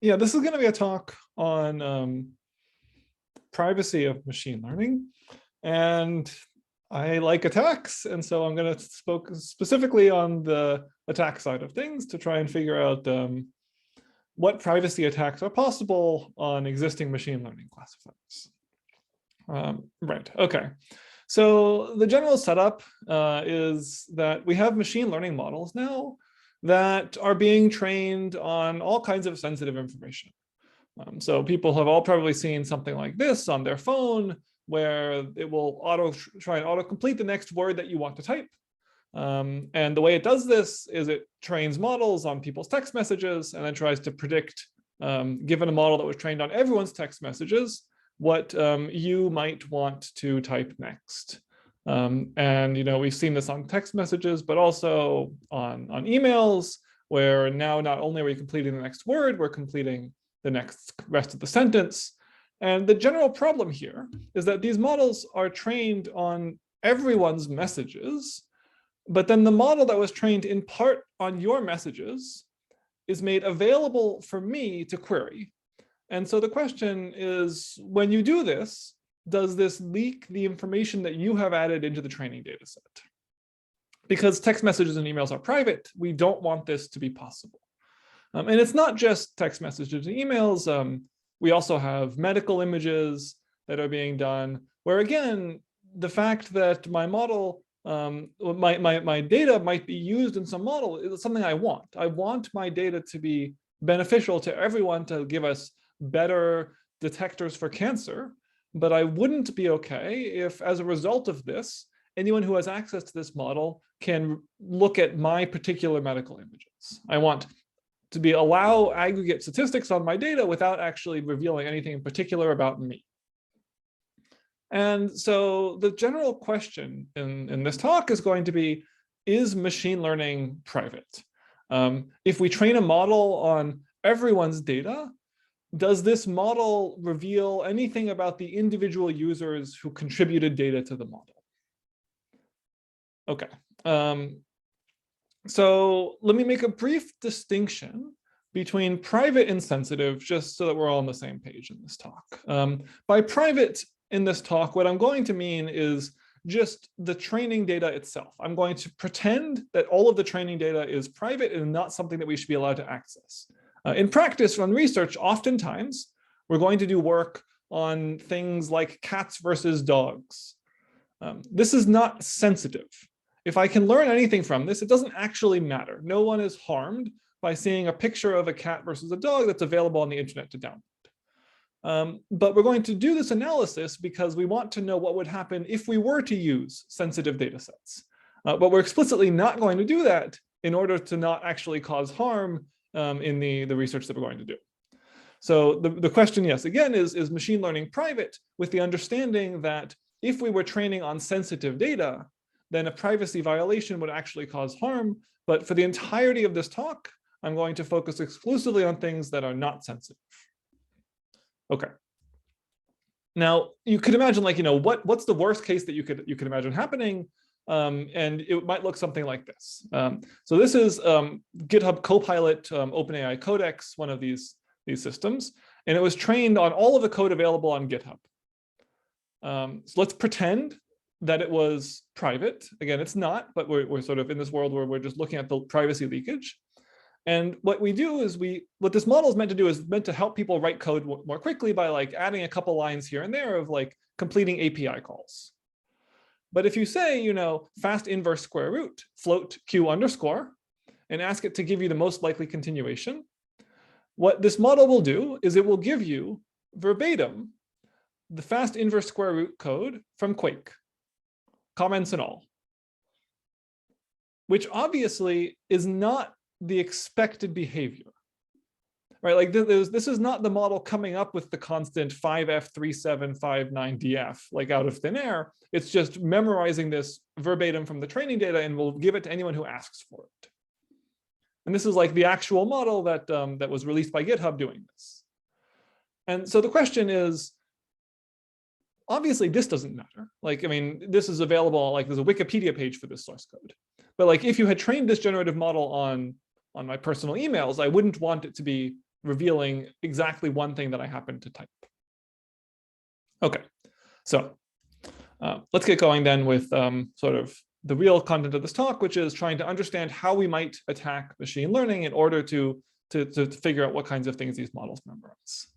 Yeah, this is going to be a talk on privacy of machine learning. And I like attacks. And so I'm going to focus specifically on the attack side of things to try and figure out what privacy attacks are possible on existing machine learning classifiers. Right, okay. So the general setup is that we have machine learning models now that are being trained on all kinds of sensitive information. So people have all probably seen something like this on their phone, where it will try and auto-complete the next word that you want to type. And the way it does this is it trains models on people's text messages and then tries to predict, given a model that was trained on everyone's text messages, what you might want to type next. And we've seen this on text messages, but also on emails, where now not only are we completing the next word, we're completing the next rest of the sentence. And the general problem here is that these models are trained on everyone's messages, but then the model that was trained in part on your messages is made available for me to query. And so the question is, when you do this, does this leak the information that you have added into the training data set? Because text messages and emails are private, we don't want this to be possible. And it's not just text messages and emails. We also have medical images that are being done, where again, the fact that my model, my data might be used in some model is something I want. I want my data to be beneficial to everyone, to give us better detectors for cancer, but I wouldn't be okay if, as a result of this, anyone who has access to this model can look at my particular medical images. I want to allow aggregate statistics on my data without actually revealing anything in particular about me. And so the general question in this talk is going to be, is machine learning private? If we train a model on everyone's data, does this model reveal anything about the individual users who contributed data to the model? Okay. So let me make a brief distinction between private and sensitive, just so that we're all on the same page in this talk. By private in this talk, what I'm going to mean is just the training data itself. I'm going to pretend that all of the training data is private and not something that we should be allowed to access. In practice, on research, oftentimes, we're going to do work on things like cats versus dogs. This is not sensitive. If I can learn anything from this, it doesn't actually matter. No one is harmed by seeing a picture of a cat versus a dog that's available on the internet to download. But we're going to do this analysis because we want to know what would happen if we were to use sensitive data sets. But we're explicitly not going to do that in order to not actually cause harm in the research that we're going to do. So the question, yes, again, is machine learning private, with the understanding that if we were training on sensitive data, then a privacy violation would actually cause harm. But for the entirety of this talk, I'm going to focus exclusively on things that are not sensitive. Okay. Now, you could imagine, like, what's the worst case that you could imagine happening? And it might look something like this. So this is GitHub Copilot OpenAI Codex, one of these systems, and it was trained on all of the code available on GitHub. So let's pretend that it was private. Again, it's not, but we're sort of in this world where we're just looking at the privacy leakage. And what we do is what this model is meant to do is meant to help people write code more quickly by like adding a couple lines here and there of like completing API calls. But if you say, fast inverse square root, float q underscore, and ask it to give you the most likely continuation, what this model will do is it will give you verbatim the fast inverse square root code from Quake, comments and all, which obviously is not the expected behavior, right? Like this is not the model coming up with the constant 5F3759DF like out of thin air. It's just memorizing this verbatim from the training data and will give it to anyone who asks for it. And this is like the actual model that that was released by GitHub doing this. And so the question is, obviously this doesn't matter. Like, I mean, this is available, like there's a Wikipedia page for this source code. But like if you had trained this generative model on my personal emails, I wouldn't want it to be revealing exactly one thing that I happen to type. Okay, so let's get going then with sort of the real content of this talk, which is trying to understand how we might attack machine learning in order to figure out what kinds of things these models memorize.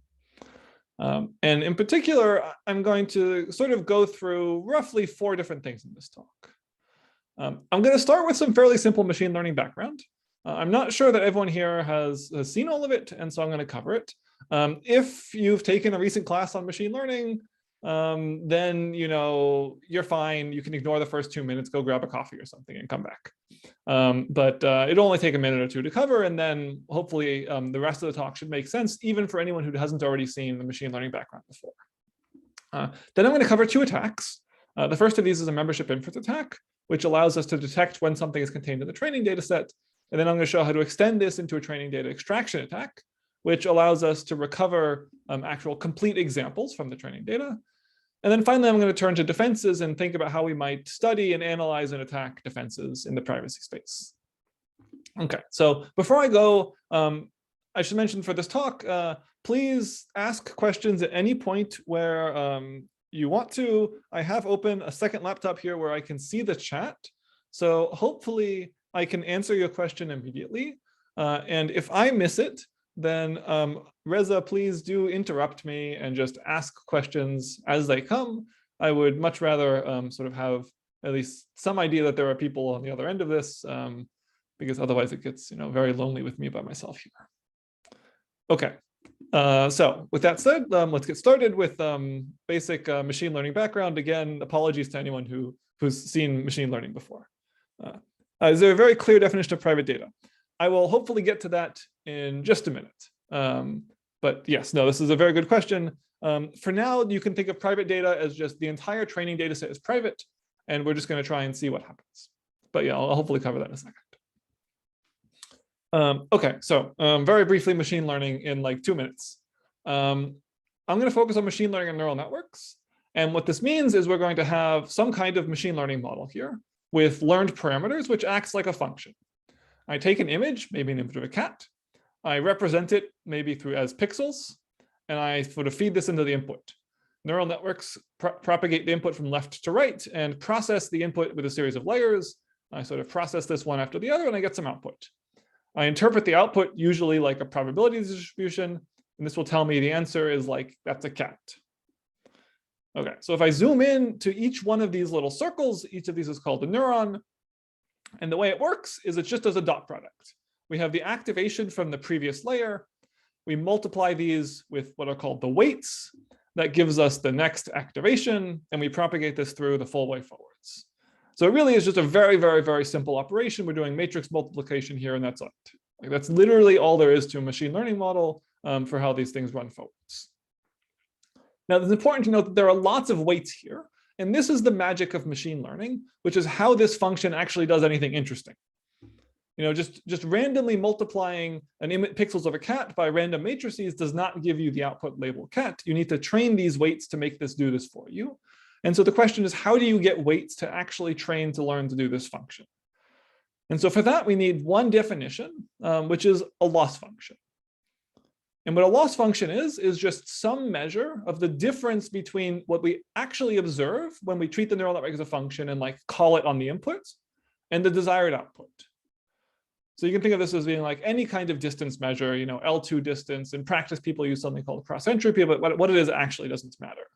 And in particular, I'm going to sort of go through roughly 4 different things in this talk. I'm going to start with some fairly simple machine learning background. I'm not sure that everyone here has seen all of it, and so I'm going to cover it. If you've taken a recent class on machine learning, then you're fine. You can ignore the first 2 minutes, go grab a coffee or something and come back. But it'll only take a minute or 2 to cover, and then hopefully the rest of the talk should make sense, even for anyone who hasn't already seen the machine learning background before. Then I'm going to cover 2 attacks. The first of these is a membership inference attack, which allows us to detect when something is contained in the training data set. And then I'm going to show how to extend this into a training data extraction attack, which allows us to recover actual complete examples from the training data. And then finally, I'm going to turn to defenses and think about how we might study and analyze and attack defenses in the privacy space. Okay, so before I go, I should mention for this talk, please ask questions at any point where you want to. I have open a second laptop here where I can see the chat. So hopefully I can answer your question immediately. And if I miss it, then Reza, please do interrupt me and just ask questions as they come. I would much rather sort of have at least some idea that there are people on the other end of this, because otherwise it gets very lonely with me by myself here. Okay, so with that said, let's get started with basic machine learning background. Again, apologies to anyone who's seen machine learning before. Is there a very clear definition of private data? I will hopefully get to that in just a minute. But yes, no, this is a very good question. For now, you can think of private data as just the entire training data set is private, and we're just going to try and see what happens. But yeah, I'll hopefully cover that in a second. Okay, so very briefly, machine learning in like 2 minutes. I'm going to focus on machine learning and neural networks. And what this means is we're going to have some kind of machine learning model here with learned parameters, which acts like a function. I take an image, maybe an image of a cat. I represent it maybe as pixels, and I sort of feed this into the input. Neural networks propagate the input from left to right and process the input with a series of layers. I sort of process this one after the other, and I get some output. I interpret the output usually like a probability distribution, and this will tell me the answer is like, that's a cat. Okay, so if I zoom in to each one of these little circles, each of these is called a neuron. And the way it works is it just does a dot product. We have the activation from the previous layer. We multiply these with what are called the weights. That gives us the next activation, and we propagate this through the full way forwards. So it really is just a very, very, very simple operation. We're doing matrix multiplication here, and that's it. Like, that's literally all there is to a machine learning model for how these things run forwards. Now, it's important to note that there are lots of weights here. And this is the magic of machine learning, which is how this function actually does anything interesting. Just randomly multiplying pixels of a cat by random matrices does not give you the output label cat. You need to train these weights to make this do this for you. And so the question is, how do you get weights to actually train to learn to do this function? And so for that, we need one definition, which is a loss function. And what a loss function is just some measure of the difference between what we actually observe when we treat the neural network as a function and like call it on the input and the desired output. So you can think of this as being like any kind of distance measure, L2 distance. In practice, people use something called cross entropy, but what it is actually doesn't matter.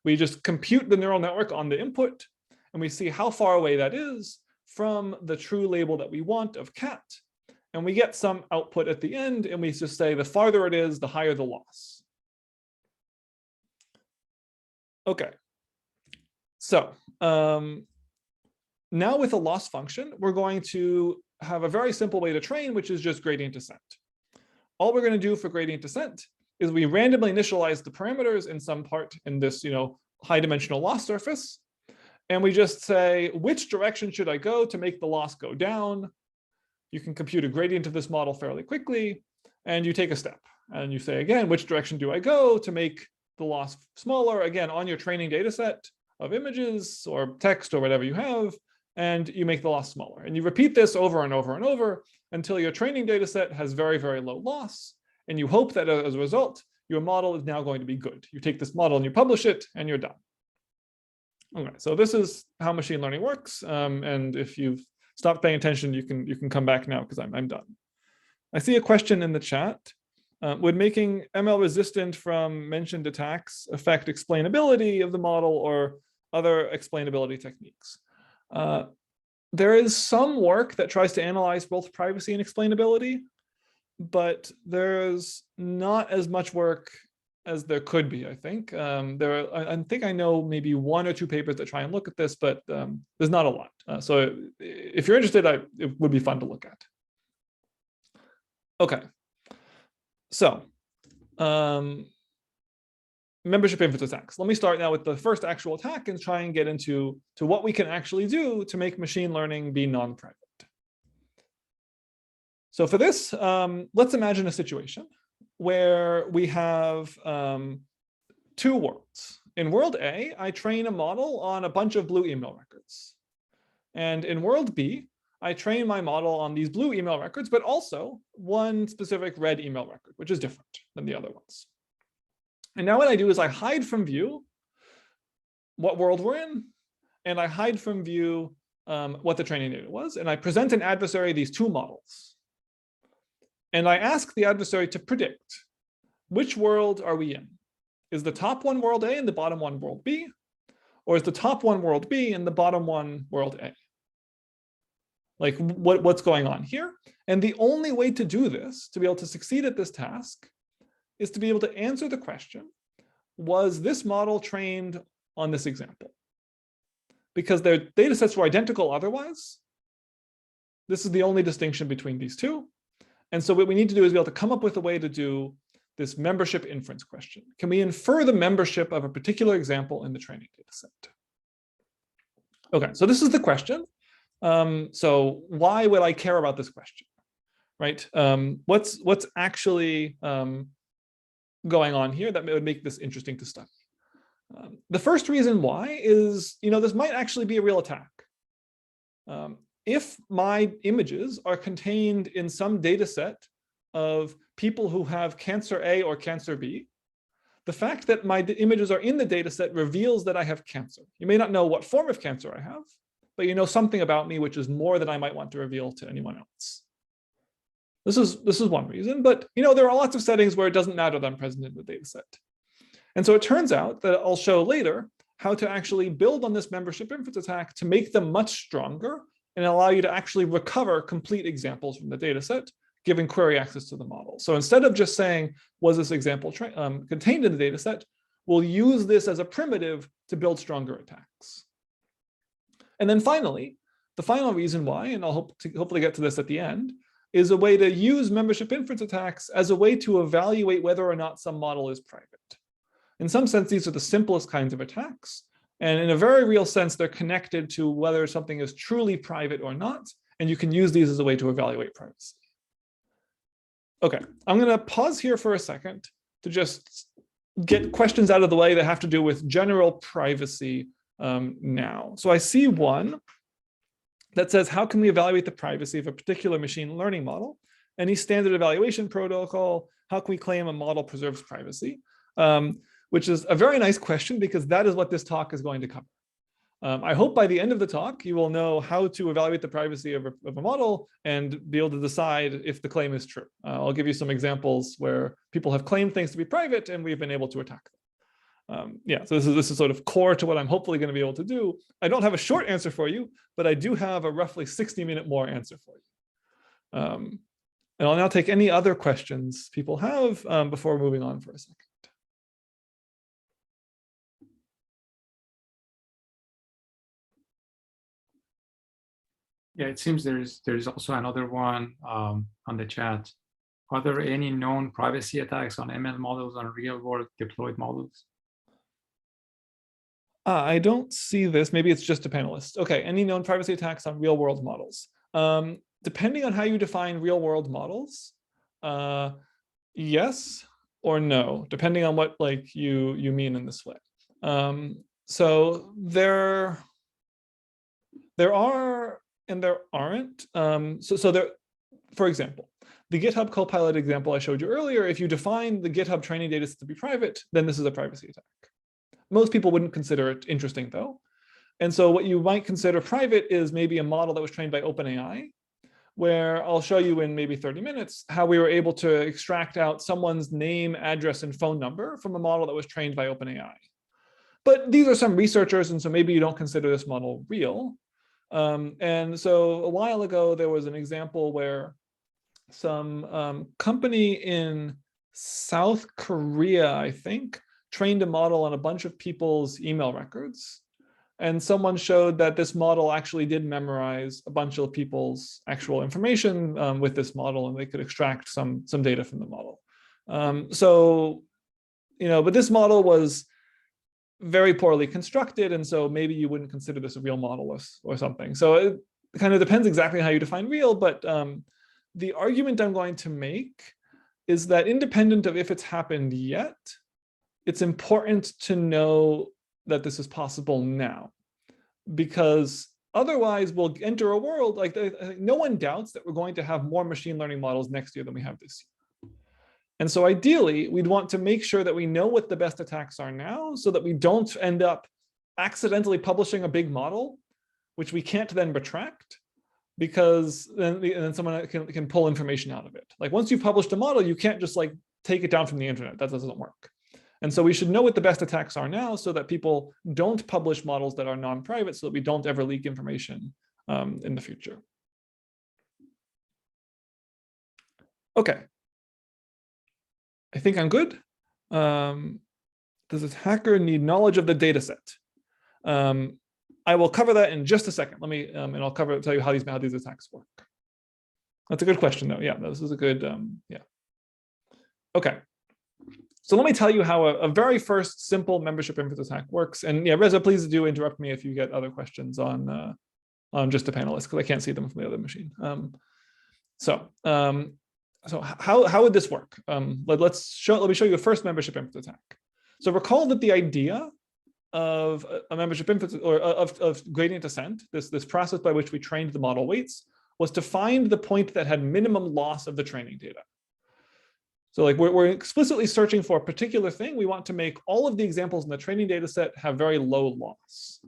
We just compute the neural network on the input, and we see how far away that is from the true label that we want of cat. And we get some output at the end, and we just say the farther it is, the higher the loss. Okay. So now with a loss function, we're going to have a very simple way to train, which is just gradient descent. All we're going to do for gradient descent is we randomly initialize the parameters in some part in this, high dimensional loss surface. And we just say, which direction should I go to make the loss go down? You can compute a gradient of this model fairly quickly, and you take a step. And you say, again, which direction do I go to make the loss smaller? Again, on your training data set of images or text or whatever you have, and you make the loss smaller. And you repeat this over and over and over until your training data set has very, very low loss. And you hope that as a result, your model is now going to be good. You take this model and you publish it and you're done. Okay, so this is how machine learning works. And if you've stopped paying attention, you can come back now because I'm done. I see a question in the chat. Would making ML resistant from mentioned attacks affect explainability of the model or other explainability techniques? There is some work that tries to analyze both privacy and explainability, but there's not as much work as there could be, I think. I think I know maybe 1 or 2 papers that try and look at this, but there's not a lot. So if you're interested, it would be fun to look at. Okay. So membership inference attacks. Let me start now with the first actual attack and try and get into what we can actually do to make machine learning be non-private. So for this, let's imagine a situation where we have 2 worlds. In world A, I train a model on a bunch of blue email records. And in world B, I train my model on these blue email records, but also one specific red email record, which is different than the other ones. And now what I do is I hide from view what world we're in, and I hide from view what the training data was, and I present an adversary these 2 models. And I ask the adversary to predict which world are we in. Is the top one world A and the bottom one world B? Or is the top one world B and the bottom one world A? Like what's going on here? And the only way to do this, to be able to succeed at this task, is to be able to answer the question, was this model trained on this example? Because their data sets were identical otherwise. This is the only distinction between these 2. And so what we need to do is be able to come up with a way to do this membership inference question. Can we infer the membership of a particular example in the training data set? Okay, so this is the question. So why would I care about this question, right? What's actually going on here that would make this interesting to study? The first reason why is, this might actually be a real attack. If my images are contained in some data set of people who have cancer A or cancer B, the fact that my images are in the data set reveals that I have cancer. You may not know what form of cancer I have, but you know something about me which is more than I might want to reveal to anyone else. This is one reason, but there are lots of settings where it doesn't matter that I'm present in the data set. And so it turns out that I'll show later how to actually build on this membership inference attack to make them much stronger and allow you to actually recover complete examples from the data set, giving query access to the model. So instead of just saying, was this example contained in the data set, we'll use this as a primitive to build stronger attacks. And then finally, the final reason why, and I'll hopefully get to this at the end, is a way to use membership inference attacks as a way to evaluate whether or not some model is private. In some sense, these are the simplest kinds of attacks. And in a very real sense, they're connected to whether something is truly private or not. And you can use these as a way to evaluate privacy. Okay, I'm going to pause here for a second to just get questions out of the way that have to do with general privacy now. So I see one that says, how can we evaluate the privacy of a particular machine learning model? Any standard evaluation protocol? How can we claim a model preserves privacy? Which is a very nice question because that is what this talk is going to cover. I hope by the end of the talk, you will know how to evaluate the privacy of a model and be able to decide if the claim is true. I'll give you some examples where people have claimed things to be private and we've been able to attack them. Yeah, so this is sort of core to what I'm hopefully going to be able to do. I don't have a short answer for you, but I do have a roughly 60-minute more answer for you. And I'll now take any other questions people have before moving on for a second. Yeah, it seems there's also another one on the chat. Are there any known privacy attacks on ML models on real-world deployed models? I don't see this. Maybe it's just a panelist. Okay, any known privacy attacks on real-world models? Depending on how you define real-world models, yes or no, depending on what you mean in this way. So there are and there aren't. So there, for example, the GitHub Copilot example I showed you earlier, if you define the GitHub training data set to be private, then this is a privacy attack. Most people wouldn't consider it interesting though. And so what you might consider private is maybe a model that was trained by OpenAI, where I'll show you in maybe 30 minutes how we were able to extract out someone's name, address, and phone number from a model that was trained by OpenAI. But these are some researchers, and so maybe you don't consider this model real. And so a while ago, there was an example where some company in South Korea, I think, trained a model on a bunch of people's email records. And someone showed that this model actually did memorize a bunch of people's actual information with this model, and they could extract some data from the model. But this model was very poorly constructed, and so maybe you wouldn't consider this a real model or something. So it kind of depends exactly how you define real, but the argument I'm going to make is that independent of if it's happened yet, it's important to know that this is possible now, because otherwise we'll enter a world like no one doubts that we're going to have more machine learning models next year than we have this year. And so ideally, we'd want to make sure that we know what the best attacks are now so that we don't end up accidentally publishing a big model, which we can't then retract, because then someone can pull information out of it. Like once you've published a model, you can't just like take it down from the internet. That doesn't work. And so we should know what the best attacks are now so that people don't publish models that are non-private, so that we don't ever leak information in the future. Okay. I think I'm good. Does a hacker need knowledge of the data set? I will cover that in just a second. Let me, and I'll tell you how these attacks work. That's a good question though. Yeah, this is a good, yeah. Okay. So let me tell you how a very first simple membership inference attack works. And yeah, Reza, please do interrupt me if you get other questions on just the panelists, because I can't see them from the other machine. So how would this work? Let me show you a first membership inference attack. So recall that the idea of a membership inference or of gradient descent, this process by which we trained the model weights, was to find the point that had minimum loss of the training data. So like we're explicitly searching for a particular thing. We want to make all of the examples in the training data set have very low loss.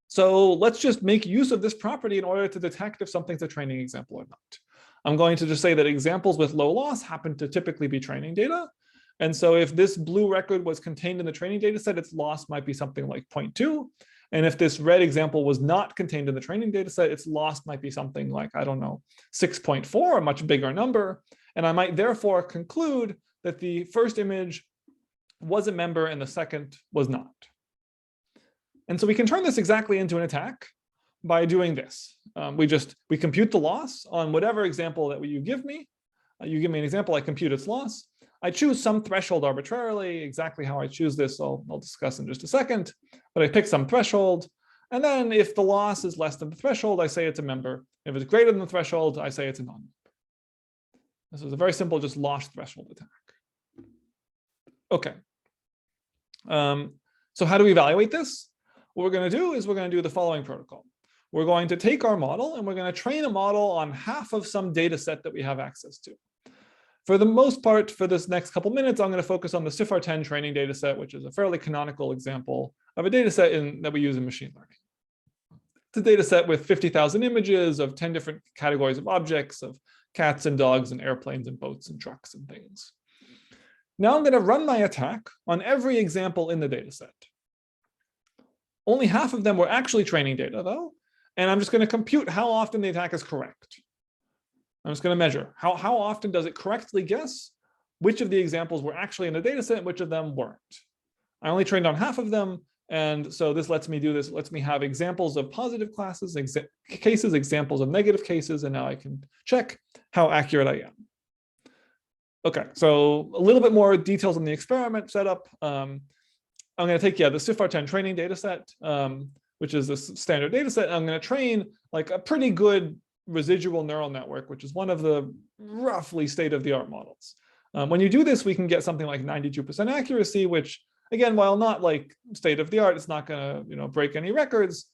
So let's just make use of this property in order to detect if something's a training example or not. I'm going to just say that examples with low loss happen to typically be training data. And so if this blue record was contained in the training data set, its loss might be something like 0.2. And if this red example was not contained in the training data set, its loss might be something like, I don't know, 6.4, a much bigger number. And I might therefore conclude that the first image was a member and the second was not. And so we can turn this exactly into an attack by doing this. We compute the loss on whatever example that you give me. You give me an example, I compute its loss. I choose some threshold arbitrarily. Exactly how I choose this, I'll discuss in just a second. But I pick some threshold. And then if the loss is less than the threshold, I say it's a member. If it's greater than the threshold, I say it's a non-member. This is a very simple, just loss threshold attack. Okay. So how do we evaluate this? What we're going to do is we're going to do the following protocol. We're going to take our model and we're going to train a model on half of some data set that we have access to. For the most part, for this next couple minutes, I'm going to focus on the CIFAR10 training data set, which is a fairly canonical example of a data set that we use in machine learning. It's a data set with 50,000 images of 10 different categories of objects, of cats and dogs and airplanes and boats and trucks and things. Now I'm going to run my attack on every example in the data set. Only half of them were actually training data though, and I'm just going to compute how often the attack is correct. I'm just going to measure how often does it correctly guess which of the examples were actually in the data set and which of them weren't. I only trained on half of them, and so this lets me do this. It lets me have examples of positive classes, cases, examples of negative cases, and now I can check how accurate I am. Okay, so a little bit more details on the experiment setup. I'm going to take, the CIFAR10 training data set, which is this standard data set. I'm going to train like a pretty good residual neural network, which is one of the roughly state-of-the-art models. When you do this, we can get something like 92% accuracy, which again, while not like state-of-the-art, it's not going to break any records.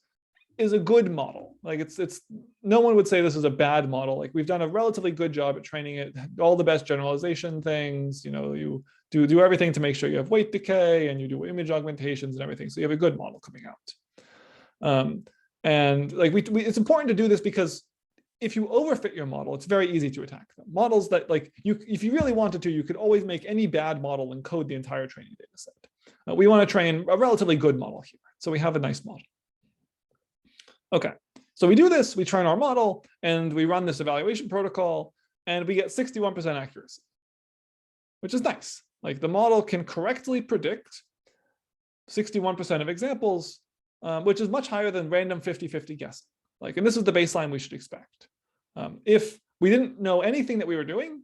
is a good model. Like it's no one would say this is a bad model. Like we've done a relatively good job at training it, all the best generalization things, you do everything to make sure you have weight decay and you do image augmentations and everything. So you have a good model coming out. And like it's important to do this because if you overfit your model, it's very easy to attack them. Models that like if you really wanted to, you could always make any bad model and code the entire training data set. We want to train a relatively good model here. So we have a nice model. Okay, so we do this, we train our model and we run this evaluation protocol and we get 61% accuracy, which is nice. Like the model can correctly predict 61% of examples, which is much higher than random 50-50 guessing. Like, and this is the baseline we should expect. If we didn't know anything that we were doing,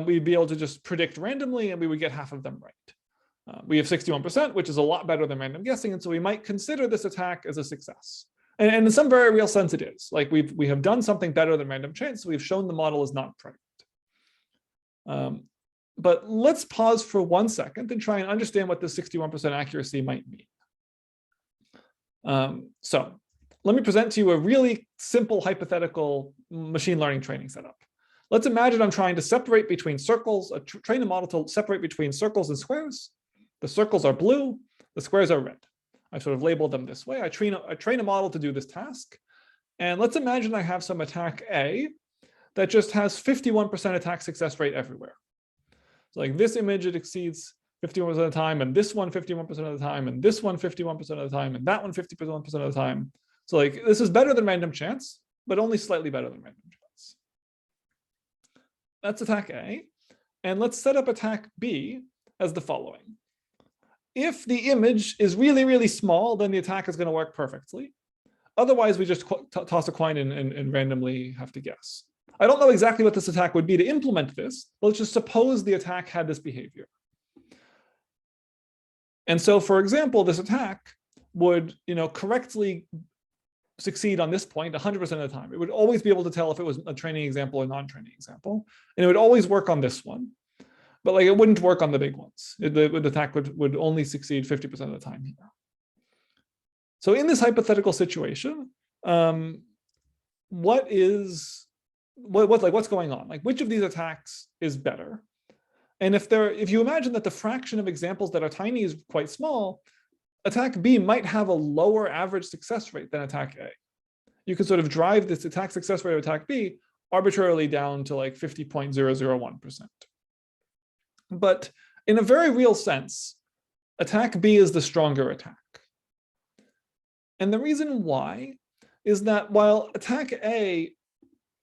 we'd be able to just predict randomly and we would get half of them right. We have 61%, which is a lot better than random guessing. And so we might consider this attack as a success. And in some very real sense, it is. Like we have done something better than random chance. So we've shown the model is not private. But let's pause for 1 second and try and understand what this 61% accuracy might mean. So let me present to you a really simple hypothetical machine learning training setup. Let's imagine I'm trying to separate between circles, train a model to separate between circles and squares. The circles are blue, the squares are red. I sort of labeled them this way. I train a model to do this task. And let's imagine I have some attack A that just has 51% attack success rate everywhere. So like this image, it exceeds 51% of the time, and this one 51% of the time, and this one 51% of the time, and that one 51% of the time. So like this is better than random chance, but only slightly better than random chance. That's attack A. And let's set up attack B as the following. If the image is really, really small, then the attack is going to work perfectly. Otherwise, we just toss a coin and randomly have to guess. I don't know exactly what this attack would be to implement this. Let's just suppose the attack had this behavior. And so, for example, this attack would correctly succeed on this point 100% of the time. It would always be able to tell if it was a training example or non-training example. And it would always work on this one. But like it wouldn't work on the big ones. The attack would only succeed 50% of the time here. So in this hypothetical situation, what's going on? Like which of these attacks is better? And if you imagine that the fraction of examples that are tiny is quite small, attack B might have a lower average success rate than attack A. You can sort of drive this attack success rate of attack B arbitrarily down to like 50.001%. But in a very real sense, attack B is the stronger attack. And the reason why is that while attack A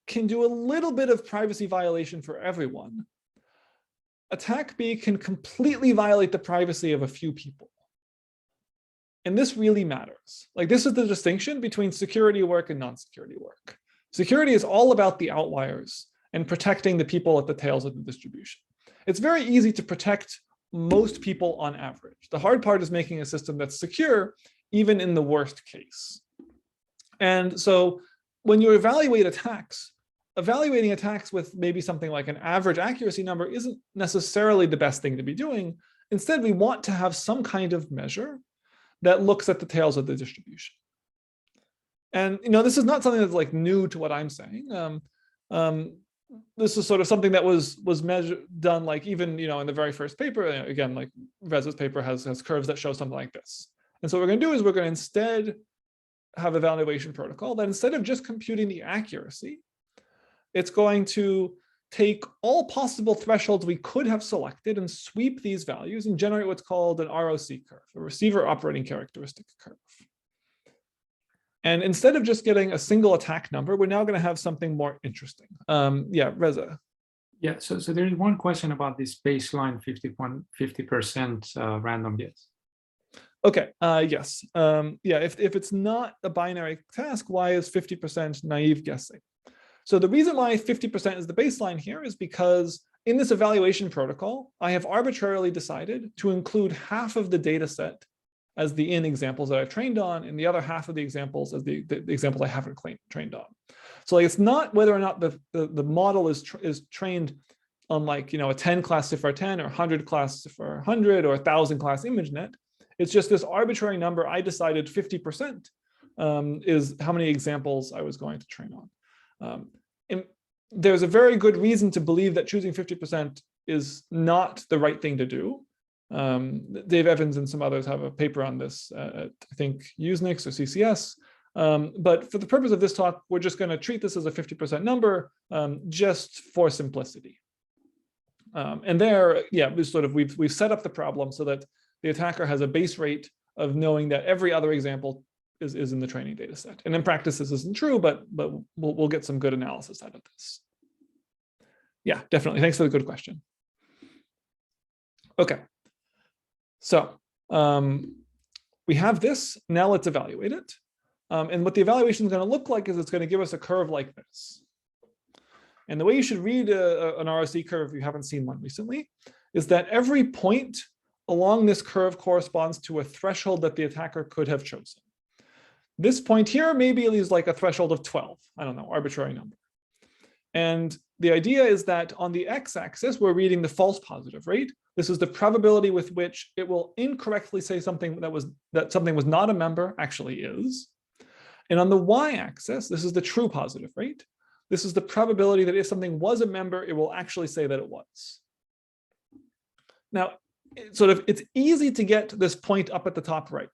can do a little bit of privacy violation for everyone, attack B can completely violate the privacy of a few people. And this really matters. Like this is the distinction between security work and non-security work. Security is all about the outliers and protecting the people at the tails of the distribution. It's very easy to protect most people on average. The hard part is making a system that's secure, even in the worst case. And so when you evaluating attacks with maybe something like an average accuracy number isn't necessarily the best thing to be doing. Instead, we want to have some kind of measure that looks at the tails of the distribution. And this is not something that's like new to what I'm saying. This is sort of something that was done like even in the very first paper. Again, like Reza's paper has curves that show something like this. And so what we're going to do is we're going to instead have a evaluation protocol that instead of just computing the accuracy, it's going to take all possible thresholds we could have selected and sweep these values and generate what's called an ROC curve, a receiver operating characteristic curve. And instead of just getting a single attack number, we're now going to have something more interesting. Yeah, Reza. Yeah, so there is one question about this baseline 50% random guess. Okay, yes. Yeah, if it's not a binary task, why is 50% naive guessing? So the reason why 50% is the baseline here is because in this evaluation protocol, I have arbitrarily decided to include half of the data set as the in examples that I've trained on, and the other half of the examples as the examples I haven't trained on. So like, it's not whether or not the model is trained on like, a 10 class CIFAR 10 or 100 class CIFAR 100 or 1,000 class ImageNet. It's just this arbitrary number I decided 50% is how many examples I was going to train on. And there's a very good reason to believe that choosing 50% is not the right thing to do. Dave Evans and some others have a paper on this at, I think, Usenix or CCS. But for the purpose of this talk, we're just going to treat this as a 50% number just for simplicity. And there, yeah, we've set up the problem so that the attacker has a base rate of knowing that every other example is in the training data set. And in practice, this isn't true, but we'll get some good analysis out of this. Yeah, definitely. Thanks for the good question. Okay. So we have this. Now let's evaluate it. And what the evaluation is going to look like is it's going to give us a curve like this. And the way you should read an ROC curve, if you haven't seen one recently, is that every point along this curve corresponds to a threshold that the attacker could have chosen. This point here maybe is like a threshold of 12. I don't know, arbitrary number. And the idea is that on the x-axis, we're reading the false positive rate. This is the probability with which it will incorrectly say something that something was not a member actually is. And on the y-axis, this is the true positive rate. This is the probability that if something was a member, it will actually say that it was. Now, it's easy to get this point up at the top right.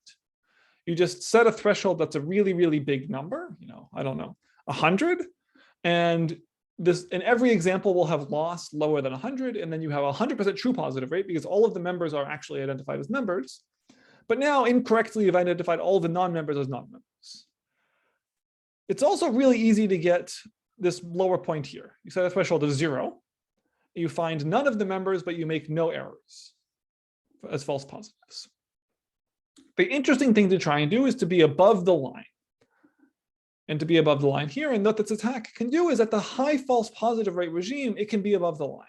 You just set a threshold that's a really, really big number, I don't know, 100. And in every example will have loss lower than 100, and then you have a 100% true positive rate because all of the members are actually identified as members. But now incorrectly you've identified all the non-members as non-members. It's also really easy to get this lower point here. You set a threshold of 0. You find none of the members, but you make no errors as false positives. The interesting thing to try and do is to be above the line. And to be above the line here, and what this attack can do is at the high false positive rate regime, it can be above the line.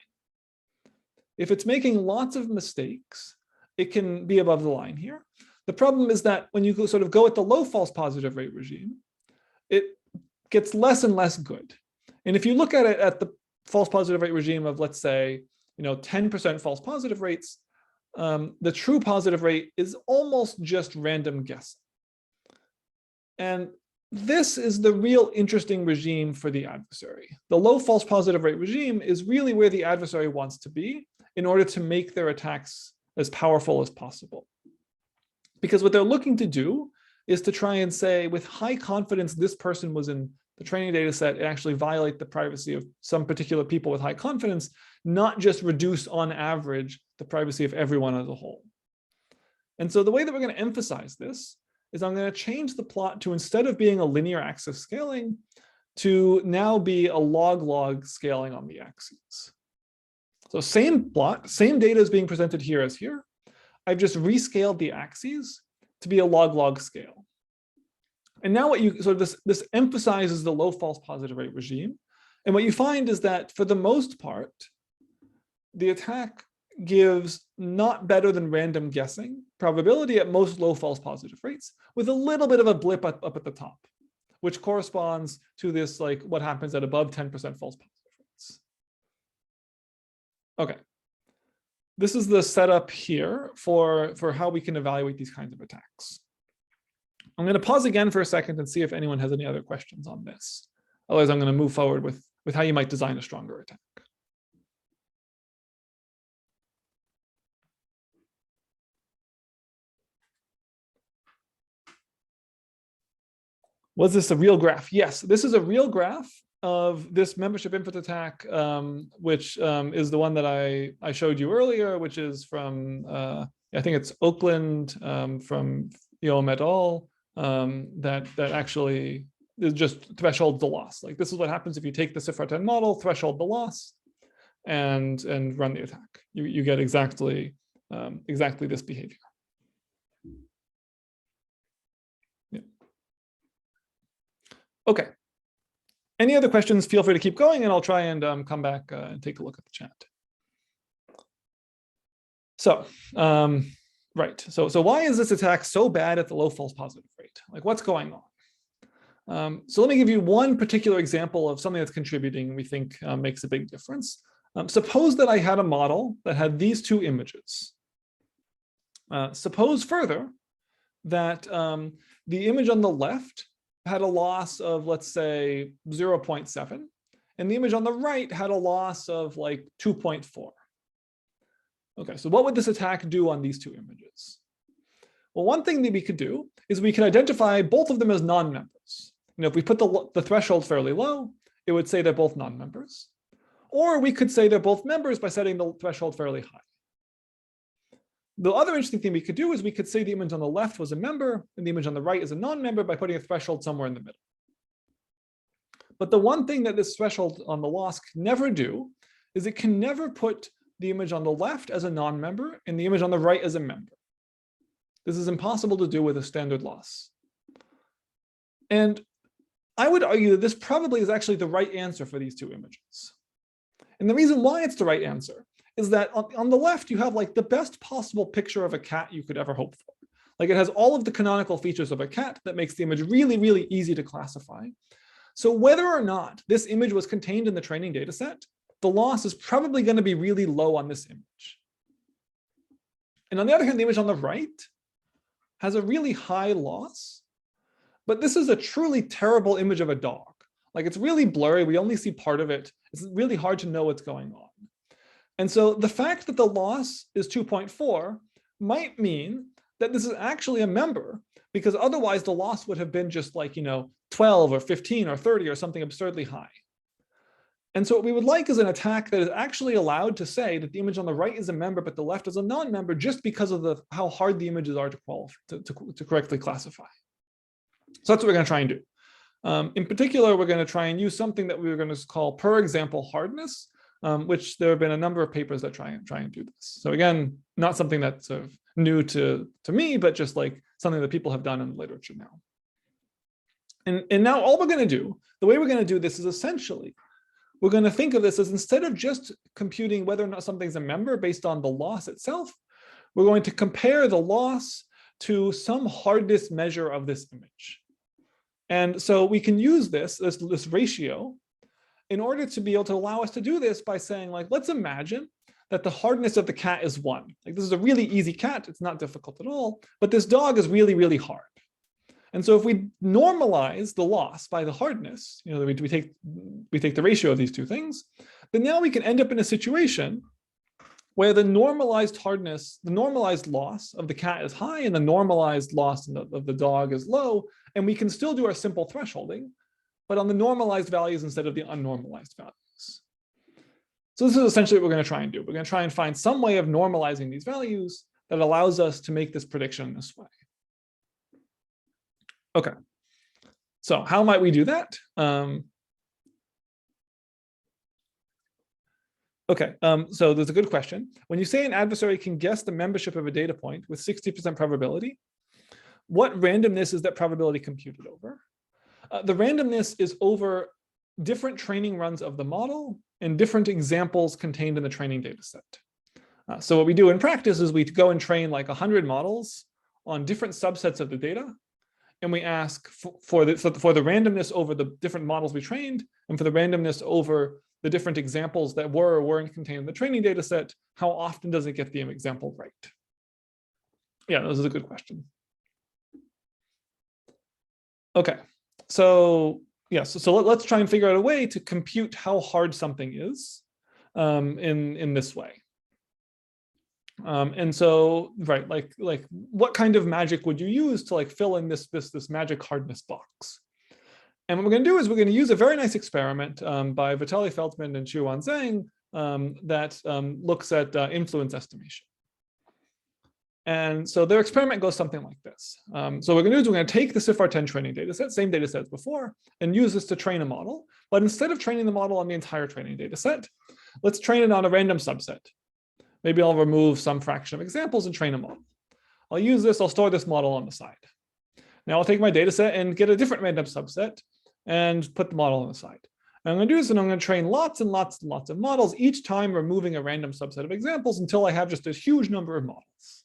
If it's making lots of mistakes, it can be above the line here. The problem is that when you go at the low false positive rate regime, it gets less and less good. And if you look at it at the false positive rate regime of, let's say, 10% false positive rates, the true positive rate is almost just random guessing. And this is the real interesting regime for the adversary. The low false positive rate regime is really where the adversary wants to be in order to make their attacks as powerful as possible. Because what they're looking to do is to try and say, with high confidence, this person was in the training data set and actually violate the privacy of some particular people with high confidence, not just reduce on average the privacy of everyone as a whole. And so the way that we're going to emphasize this is I'm going to change the plot to, instead of being a linear axis scaling, to now be a log-log scaling on the axes. So same plot, same data is being presented here as here. I've just rescaled the axes to be a log-log scale. And now what this emphasizes the low false positive rate regime. And what you find is that for the most part, the attack gives not better than random guessing probability at most low false positive rates, with a little bit of a blip up at the top, which corresponds to this, like what happens at above 10% false positive rates. Okay. This is the setup here for how we can evaluate these kinds of attacks. I'm going to pause again for a second and see if anyone has any other questions on this. Otherwise, I'm going to move forward with how you might design a stronger attack. Was this a real graph? Yes, this is a real graph of this membership input attack, which is the one that I showed you earlier, which is from, I think it's Oakland, from Yom et al., that actually is just thresholds the loss. Like, this is what happens if you take the CIFAR 10 model, threshold the loss, and run the attack. You get exactly this behavior. Okay. Any other questions, feel free to keep going, and I'll try and come back and take a look at the chat. So, right. So why is this attack so bad at the low false positive rate? Like, what's going on? So let me give you one particular example of something that's contributing we think makes a big difference. Suppose that I had a model that had these two images. Suppose further that the image on the left had a loss of, let's say, 0.7, and the image on the right had a loss of like 2.4. Okay, so what would this attack do on these two images? Well, one thing that we could do is we could identify both of them as non-members. If we put the threshold fairly low, it would say they're both non-members. Or we could say they're both members by setting the threshold fairly high. The other interesting thing we could do is we could say the image on the left was a member and the image on the right is a non-member by putting a threshold somewhere in the middle. But the one thing that this threshold on the loss can never do is it can never put the image on the left as a non-member and the image on the right as a member. This is impossible to do with a standard loss. And I would argue that this probably is actually the right answer for these two images. And the reason why it's the right answer is that on the left, you have like the best possible picture of a cat you could ever hope for. Like it has all of the canonical features of a cat that makes the image really, really easy to classify. So whether or not this image was contained in the training data set, the loss is probably going to be really low on this image. And on the other hand, the image on the right has a really high loss, but this is a truly terrible image of a dog. Like it's really blurry. We only see part of it. It's really hard to know what's going on. And so the fact that the loss is 2.4 might mean that this is actually a member, because otherwise the loss would have been just like, 12 or 15 or 30 or something absurdly high. And so what we would like is an attack that is actually allowed to say that the image on the right is a member, but the left is a non-member, just because of how hard the images are to correctly classify. So that's what we're going to try and do. In particular, we're going to try and use something that we were going to call per example hardness, which there have been a number of papers that try and do this. So again, not something that's sort of new to me, but just like something that people have done in the literature now. And now all we're going to do, the way we're going to do this is essentially, we're going to think of this as, instead of just computing whether or not something's a member based on the loss itself, we're going to compare the loss to some hardness measure of this image. And so we can use this ratio in order to be able to allow us to do this by saying, like, let's imagine that the hardness of the cat is 1. Like, this is a really easy cat. It's not difficult at all, but this dog is really, really hard. And so if we normalize the loss by the hardness, we take the ratio of these two things, then now we can end up in a situation where the normalized hardness, the normalized loss of the cat is high and the normalized loss of the dog is low, and we can still do our simple thresholding, but on the normalized values instead of the unnormalized values. So this is essentially what we're going to try and do. We're going to try and find some way of normalizing these values that allows us to make this prediction in this way. Okay, so how might we do that? So there's a good question. When you say an adversary can guess the membership of a data point with 60% probability, what randomness is that probability computed over? The randomness is over different training runs of the model and different examples contained in the training data set. So what we do in practice is we go and train like 100 models on different subsets of the data. And we ask for the randomness over the different models we trained, and for the randomness over the different examples that were or weren't contained in the training data set, how often does it get the example right? Yeah, this is a good question. Okay, so yeah, so let's try and figure out a way to compute how hard something is in this way. And so, right, like what kind of magic would you use to like fill in this magic hardness box? And what we're going to do is we're going to use a very nice experiment by Vitaly Feldman and Qiuan Zhang that looks at influence estimation. And so their experiment goes something like this. So what we're going to do is we're going to take the CIFAR10 training data set, same data set as before, and use this to train a model. But instead of training the model on the entire training data set, let's train it on a random subset. Maybe I'll remove some fraction of examples and train a model. I'll use this, I'll store this model on the side. Now I'll take my data set and get a different random subset and put the model on the side. And I'm going to do this, and I'm going to train lots and lots and lots of models, each time removing a random subset of examples until I have just a huge number of models.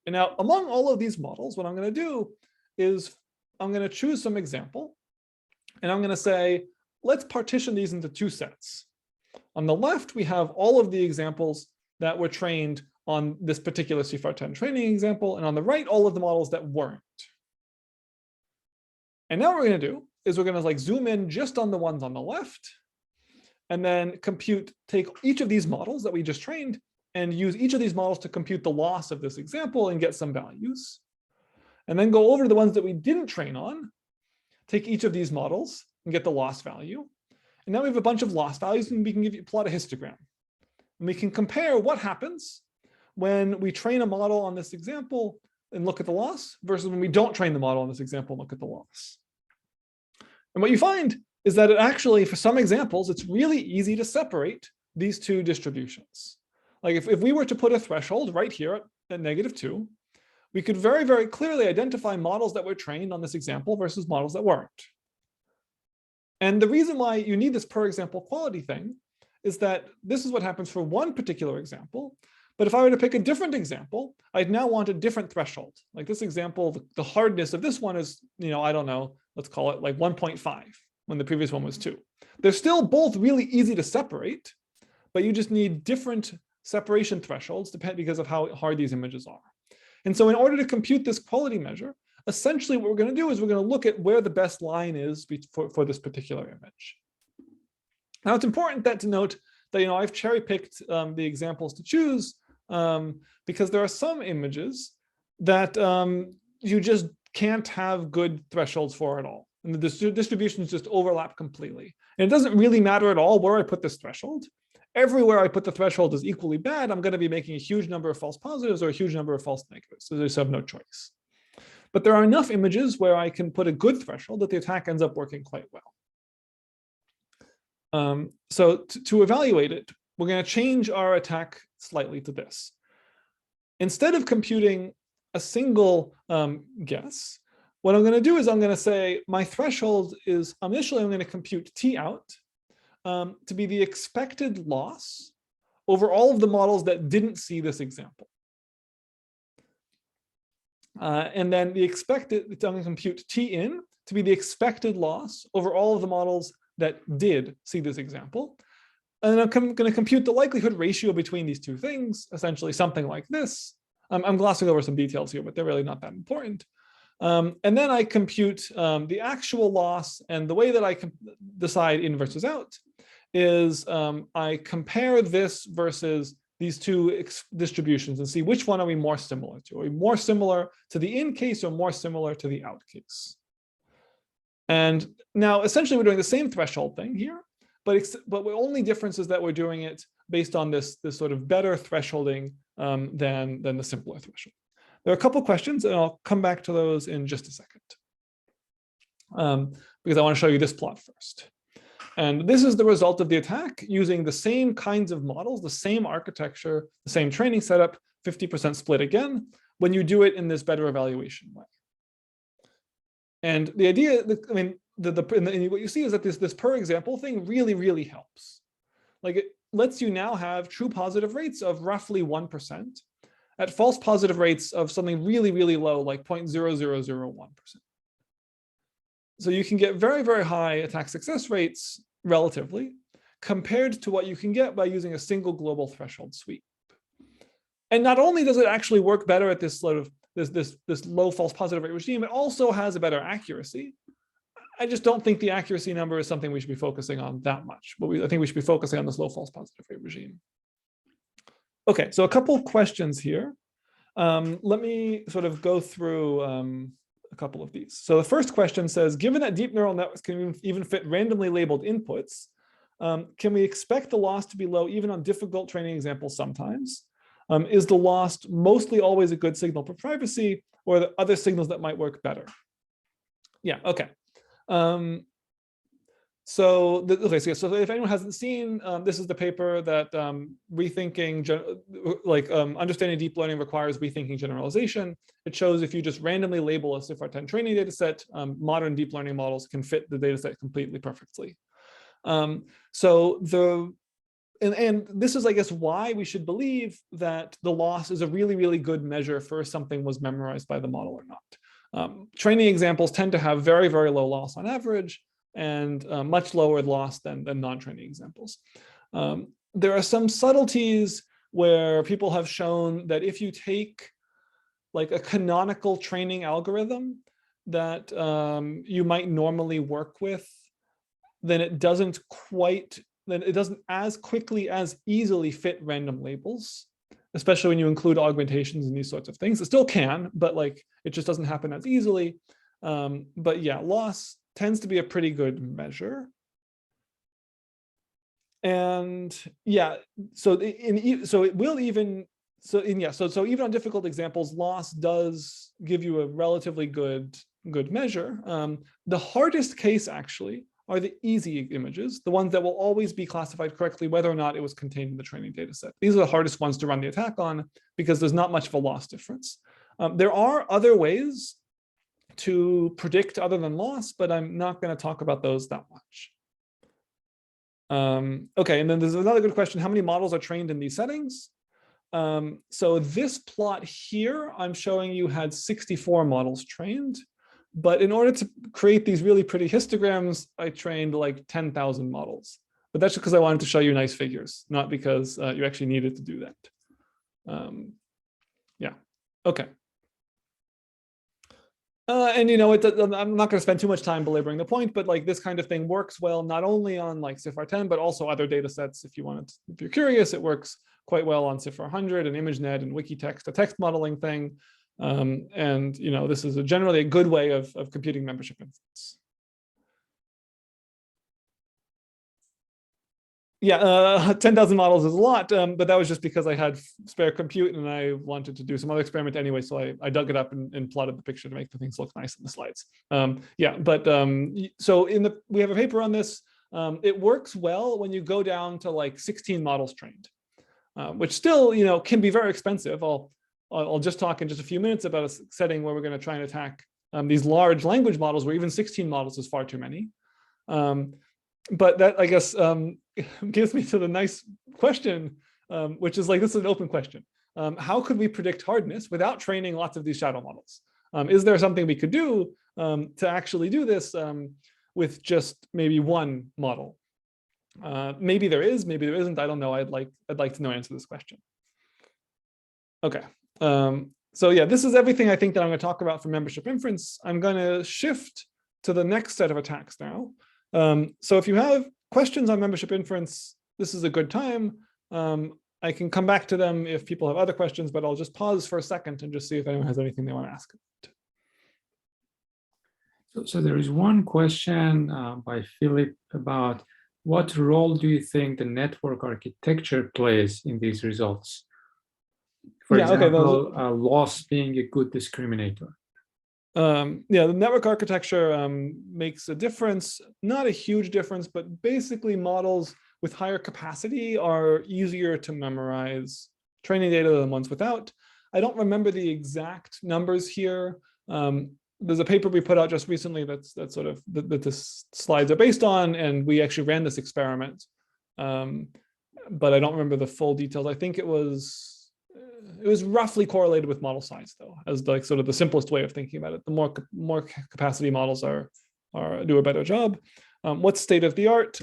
And now among all of these models, what I'm going to do is I'm going to choose some example, and I'm going to say, let's partition these into two sets. On the left, we have all of the examples that were trained on this particular CFAR10 training example, and on the right, all of the models that weren't. And now what we're going to do is we're going to like zoom in just on the ones on the left, and then take each of these models that we just trained and use each of these models to compute the loss of this example and get some values. And then go over to the ones that we didn't train on, take each of these models and get the loss value. And now we have a bunch of loss values, and we can plot a histogram. And we can compare what happens when we train a model on this example and look at the loss versus when we don't train the model on this example and look at the loss. And what you find is that it actually, for some examples, it's really easy to separate these two distributions. Like if we were to put a threshold right here at -2, we could very, very clearly identify models that were trained on this example versus models that weren't. And the reason why you need this per example quality thing is that this is what happens for one particular example. But if I were to pick a different example, I'd now want a different threshold. Like this example, the hardness of this one is, I don't know, let's call it like 1.5 when the previous one was 2. They're still both really easy to separate, but you just need different separation thresholds because of how hard these images are. And so in order to compute this quality measure, essentially what we're going to do is we're going to look at where the best line is for this particular image. Now it's important to note that I've cherry-picked the examples to choose because there are some images that you just can't have good thresholds for at all. And the distributions just overlap completely. And it doesn't really matter at all where I put this threshold. Everywhere I put the threshold is equally bad. I'm going to be making a huge number of false positives or a huge number of false negatives. So there's have no choice. But there are enough images where I can put a good threshold that the attack ends up working quite well. So to evaluate it, we're going to change our attack slightly to this. Instead of computing a single guess, what I'm going to do is I'm going to say my threshold is initially I'm going to compute T out to be the expected loss over all of the models that didn't see this example. And then I'm going to compute T in to be the expected loss over all of the models that did see this example. And I'm going to compute the likelihood ratio between these two things, essentially something like this. I'm glossing over some details here, but they're really not that important. And then I compute the actual loss, and the way that I can decide in versus out is I compare this versus these two distributions and see which one are we more similar to. Are we more similar to the in case or more similar to the out case? And now essentially we're doing the same threshold thing here, but the only difference is that we're doing it based on this sort of better thresholding than the simpler threshold. There are a couple of questions, and I'll come back to those in just a second because I want to show you this plot first. And this is the result of the attack using the same kinds of models, the same architecture, the same training setup, 50% split again, when you do it in this better evaluation way. And the idea, what you see is that this per example thing really, really helps. Like it lets you now have true positive rates of roughly 1% at false positive rates of something really, really low, like 0.0001%. So you can get very, very high attack success rates relatively compared to what you can get by using a single global threshold sweep. And not only does it actually work better at this sort of this low false positive rate regime, it also has a better accuracy. I just don't think the accuracy number is something we should be focusing on that much, but I think we should be focusing on this low false positive rate regime. Okay, so a couple of questions here. Let me sort of go through a couple of these. So the first question says, given that deep neural networks can even fit randomly labeled inputs, can we expect the loss to be low even on difficult training examples sometimes? Is the loss mostly always a good signal for privacy, or are there other signals that might work better? Yeah, okay. So if anyone hasn't seen, this is the paper that understanding deep learning requires rethinking generalization. It shows if you just randomly label a CIFAR10 training data set, modern deep learning models can fit the data set completely perfectly. And this is, I guess, why we should believe that the loss is a really, really good measure for if something was memorized by the model or not. Training examples tend to have very, very low loss on average, and much lower loss than non-training examples. There are some subtleties where people have shown that if you take like a canonical training algorithm that you might normally work with, then it doesn't as quickly, as easily fit random labels, especially when you include augmentations and these sorts of things. It still can, but like it just doesn't happen as easily. But yeah, loss tends to be a pretty good measure. And yeah, so even on difficult examples, loss does give you a relatively good measure. The hardest case actually are the easy images, the ones that will always be classified correctly, whether or not it was contained in the training data set. These are the hardest ones to run the attack on because there's not much of a loss difference. There are other ways to predict other than loss, but I'm not going to talk about those that much. Okay, and then there's another good question. How many models are trained in these settings? So this plot here, I'm showing you had 64 models trained. But in order to create these really pretty histograms, I trained like 10,000 models. But that's just because I wanted to show you nice figures, not because you actually needed to do that. Yeah, okay. And I'm not going to spend too much time belaboring the point, but like this kind of thing works well, not only on like CIFAR10, but also other data sets. If you're curious, it works quite well on CIFAR 100 and ImageNet and Wikitext, a text modeling thing. And this is generally a good way of computing membership inference. Yeah, 10,000 models is a lot, but that was just because I had spare compute and I wanted to do some other experiment anyway. So I dug it up and plotted the picture to make the things look nice in the slides. Yeah, but so we have a paper on this. It works well when you go down to like 16 models trained, which still can be very expensive. I'll just talk in just a few minutes about a setting where we're going to try and attack these large language models where even 16 models is far too many. But that, I guess, gives me to the nice question, which is like, this is an open question. How could we predict hardness without training lots of these shadow models? Is there something we could do to actually do this with just maybe one model? Maybe there is, maybe there isn't. I don't know. I'd like to know answer this question. Okay. So yeah, this is everything I think that I'm going to talk about for membership inference. I'm going to shift to the next set of attacks now. So if you have questions on membership inference, this is a good time. I can come back to them if people have other questions, but I'll just pause for a second and just see if anyone has anything they want to ask. So there is one question by Philip about what role do you think the network architecture plays in these results? For example, loss being a good discriminator. Yeah, the network architecture makes a difference, not a huge difference, but basically models with higher capacity are easier to memorize training data than ones without. I don't remember the exact numbers here. There's a paper we put out just recently that's sort of that the slides are based on, and we actually ran this experiment. But I don't remember the full details. I think it was roughly correlated with model size, though, as like sort of the simplest way of thinking about it. The more capacity models do a better job. What's state of the art?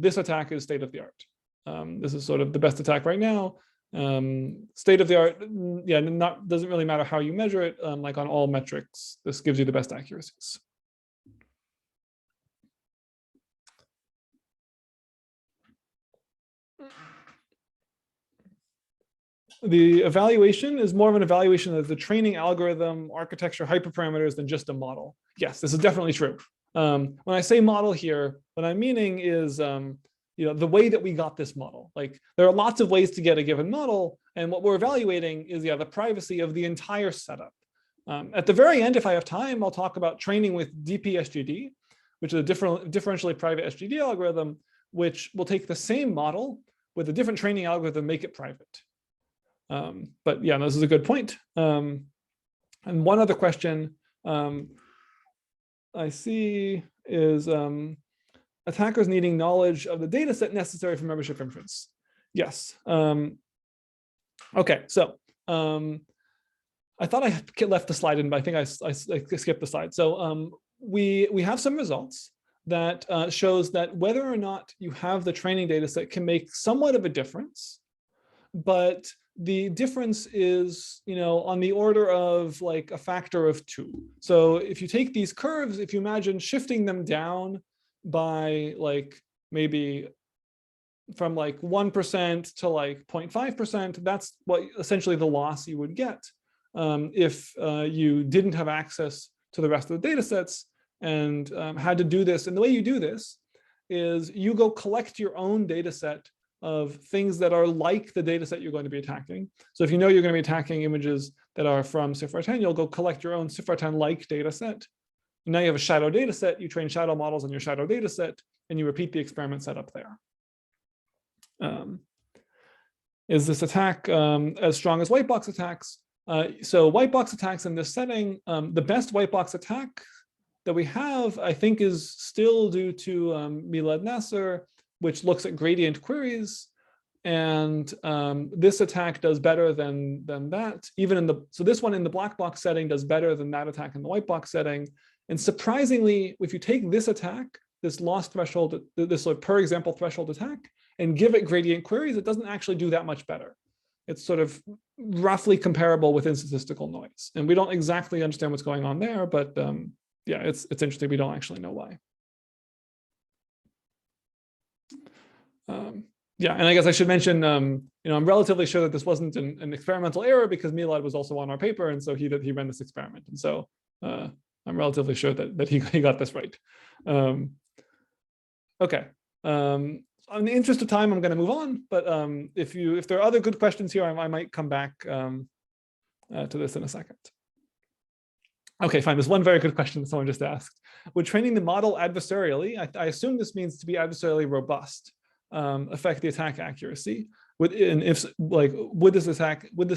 This attack is state of the art. This is sort of the best attack right now. State of the art, yeah, doesn't really matter how you measure it. Like on all metrics, this gives you the best accuracies. The evaluation is more of an evaluation of the training algorithm, architecture, hyperparameters than just a model. Yes, this is definitely true. When I say model here, what I'm meaning is the way that we got this model. Like there are lots of ways to get a given model, and what we're evaluating is the privacy of the entire setup. At the very end, if I have time, I'll talk about training with DPSGD, which is a differentially private SGD algorithm, which will take the same model with a different training algorithm, make it private. But yeah, this is a good point. And one other question I see is attackers needing knowledge of the data set necessary for membership inference. Yes. Okay, so I thought I left the slide in, but I think I skipped the slide. So we have some results that shows that whether or not you have the training data set can make somewhat of a difference but the difference is, on the order of like a factor of 2. So if you take these curves, if you imagine shifting them down by like maybe from like 1% to like 0.5%, that's what essentially the loss you would get if you didn't have access to the rest of the data sets and had to do this. And the way you do this is you go collect your own data set of things that are like the data set you're going to be attacking. So if you know you're going to be attacking images that are from CIFAR10, you'll go collect your own CIFAR10-like data set. Now you have a shadow data set, you train shadow models on your shadow data set, and you repeat the experiment setup there. Is this attack as strong as white box attacks? So white box attacks in this setting, the best white box attack that we have, I think, is still due to Milad Nasser, which looks at gradient queries. And this attack does better than that. Even in so this one in the black box setting does better than that attack in the white box setting. And surprisingly, if you take this attack, this loss threshold, this sort of per example threshold attack, and give it gradient queries, it doesn't actually do that much better. It's sort of roughly comparable within statistical noise. And we don't exactly understand what's going on there, but yeah, it's interesting. We don't actually know why. Yeah, and I guess I should mention, I'm relatively sure that this wasn't an experimental error because Milad was also on our paper, and so he ran this experiment, and so I'm relatively sure that he got this right. Okay. In the interest of time, I'm going to move on. But if there are other good questions here, I might come back to this in a second. Okay, fine. There's one very good question that someone just asked. Would training the model adversarially, I assume this means to be adversarially robust, affect the attack accuracy? Would this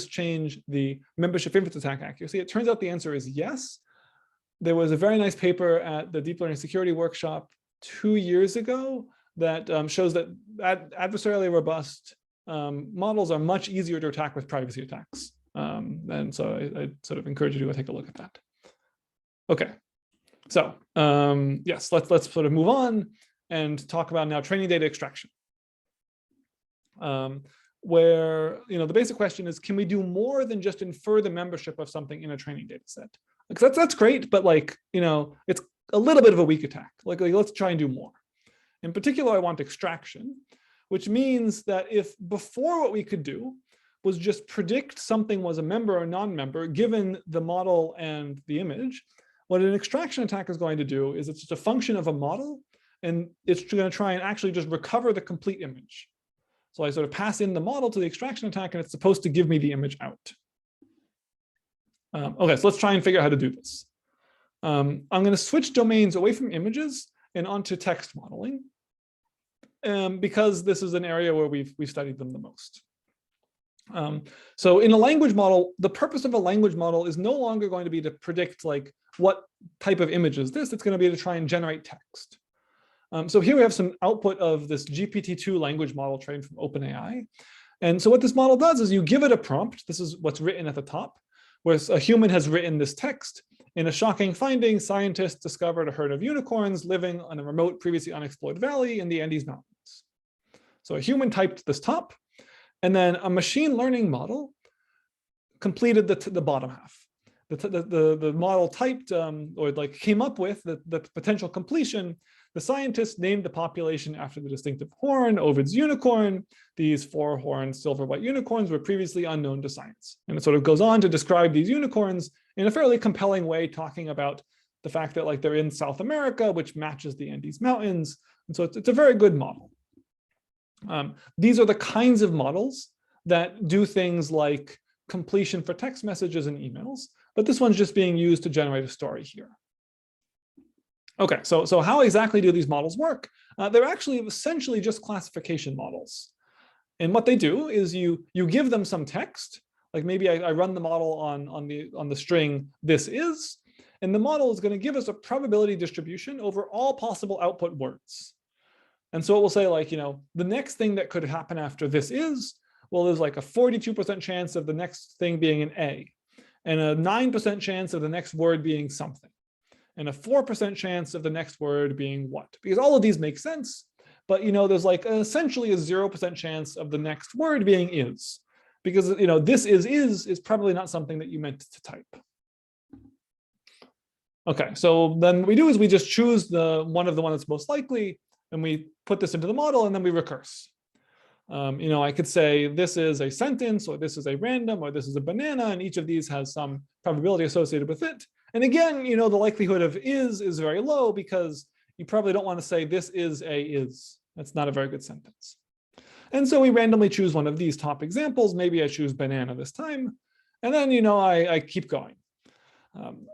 change the membership inference attack accuracy? It turns out the answer is yes. There was a very nice paper at the Deep Learning Security Workshop 2 years ago that shows that adversarially robust models are much easier to attack with privacy attacks. And so I sort of encourage you to go take a look at that. Okay, so yes, let's sort of move on and talk about now training data extraction. Where the basic question is, can we do more than just infer the membership of something in a training data set? Because that's great, but it's a little bit of a weak attack. Like let's try and do more. In particular, I want extraction, which means that if before what we could do was just predict something was a member or non-member given the model and the image, what an extraction attack is going to do is it's just a function of a model, and it's going to try and actually just recover the complete image. So I sort of pass in the model to the extraction attack, and it's supposed to give me the image out. Okay, so let's try and figure out how to do this. I'm going to switch domains away from images and onto text modeling, because this is an area where we've studied them the most. So in a language model, the purpose of a language model is no longer going to be to predict like what type of image is this. It's going to be to try and generate text. So here we have some output of this GPT-2 language model trained from OpenAI. And so what this model does is you give it a prompt. This is what's written at the top, where a human has written this text. In a shocking finding, scientists discovered a herd of unicorns living on a remote, previously unexplored valley in the Andes Mountains. So a human typed this top, and then a machine learning model completed the bottom half. The model typed or like came up with the potential completion. The scientists named the population after the distinctive horn, Ovid's unicorn. These 4-horned silver-white unicorns were previously unknown to science. And it sort of goes on to describe these unicorns in a fairly compelling way, talking about the fact that like they're in South America, which matches the Andes Mountains. And so it's a very good model. These are the kinds of models that do things like completion for text messages and emails, but this one's just being used to generate a story here. Okay, so how exactly do these models work? They're actually essentially just classification models. And what they do is you give them some text, like maybe I run the model on the string this is, and the model is going to give us a probability distribution over all possible output words. And so it will say like, the next thing that could happen after this is, well, there's like a 42% chance of the next thing being an A, and a 9% chance of the next word being something, and a 4% chance of the next word being what? Because all of these make sense, but there's like essentially a 0% chance of the next word being is, because this is probably not something that you meant to type. Okay, so then what we do is we just choose the one that's most likely, and we put this into the model, and then we recurse. I could say this is a sentence, or this is a random, or this is a banana, and each of these has some probability associated with it. And again, the likelihood of is very low, because you probably don't want to say this is a is. That's not a very good sentence. And so we randomly choose one of these top examples. Maybe I choose banana this time. And then, I keep going.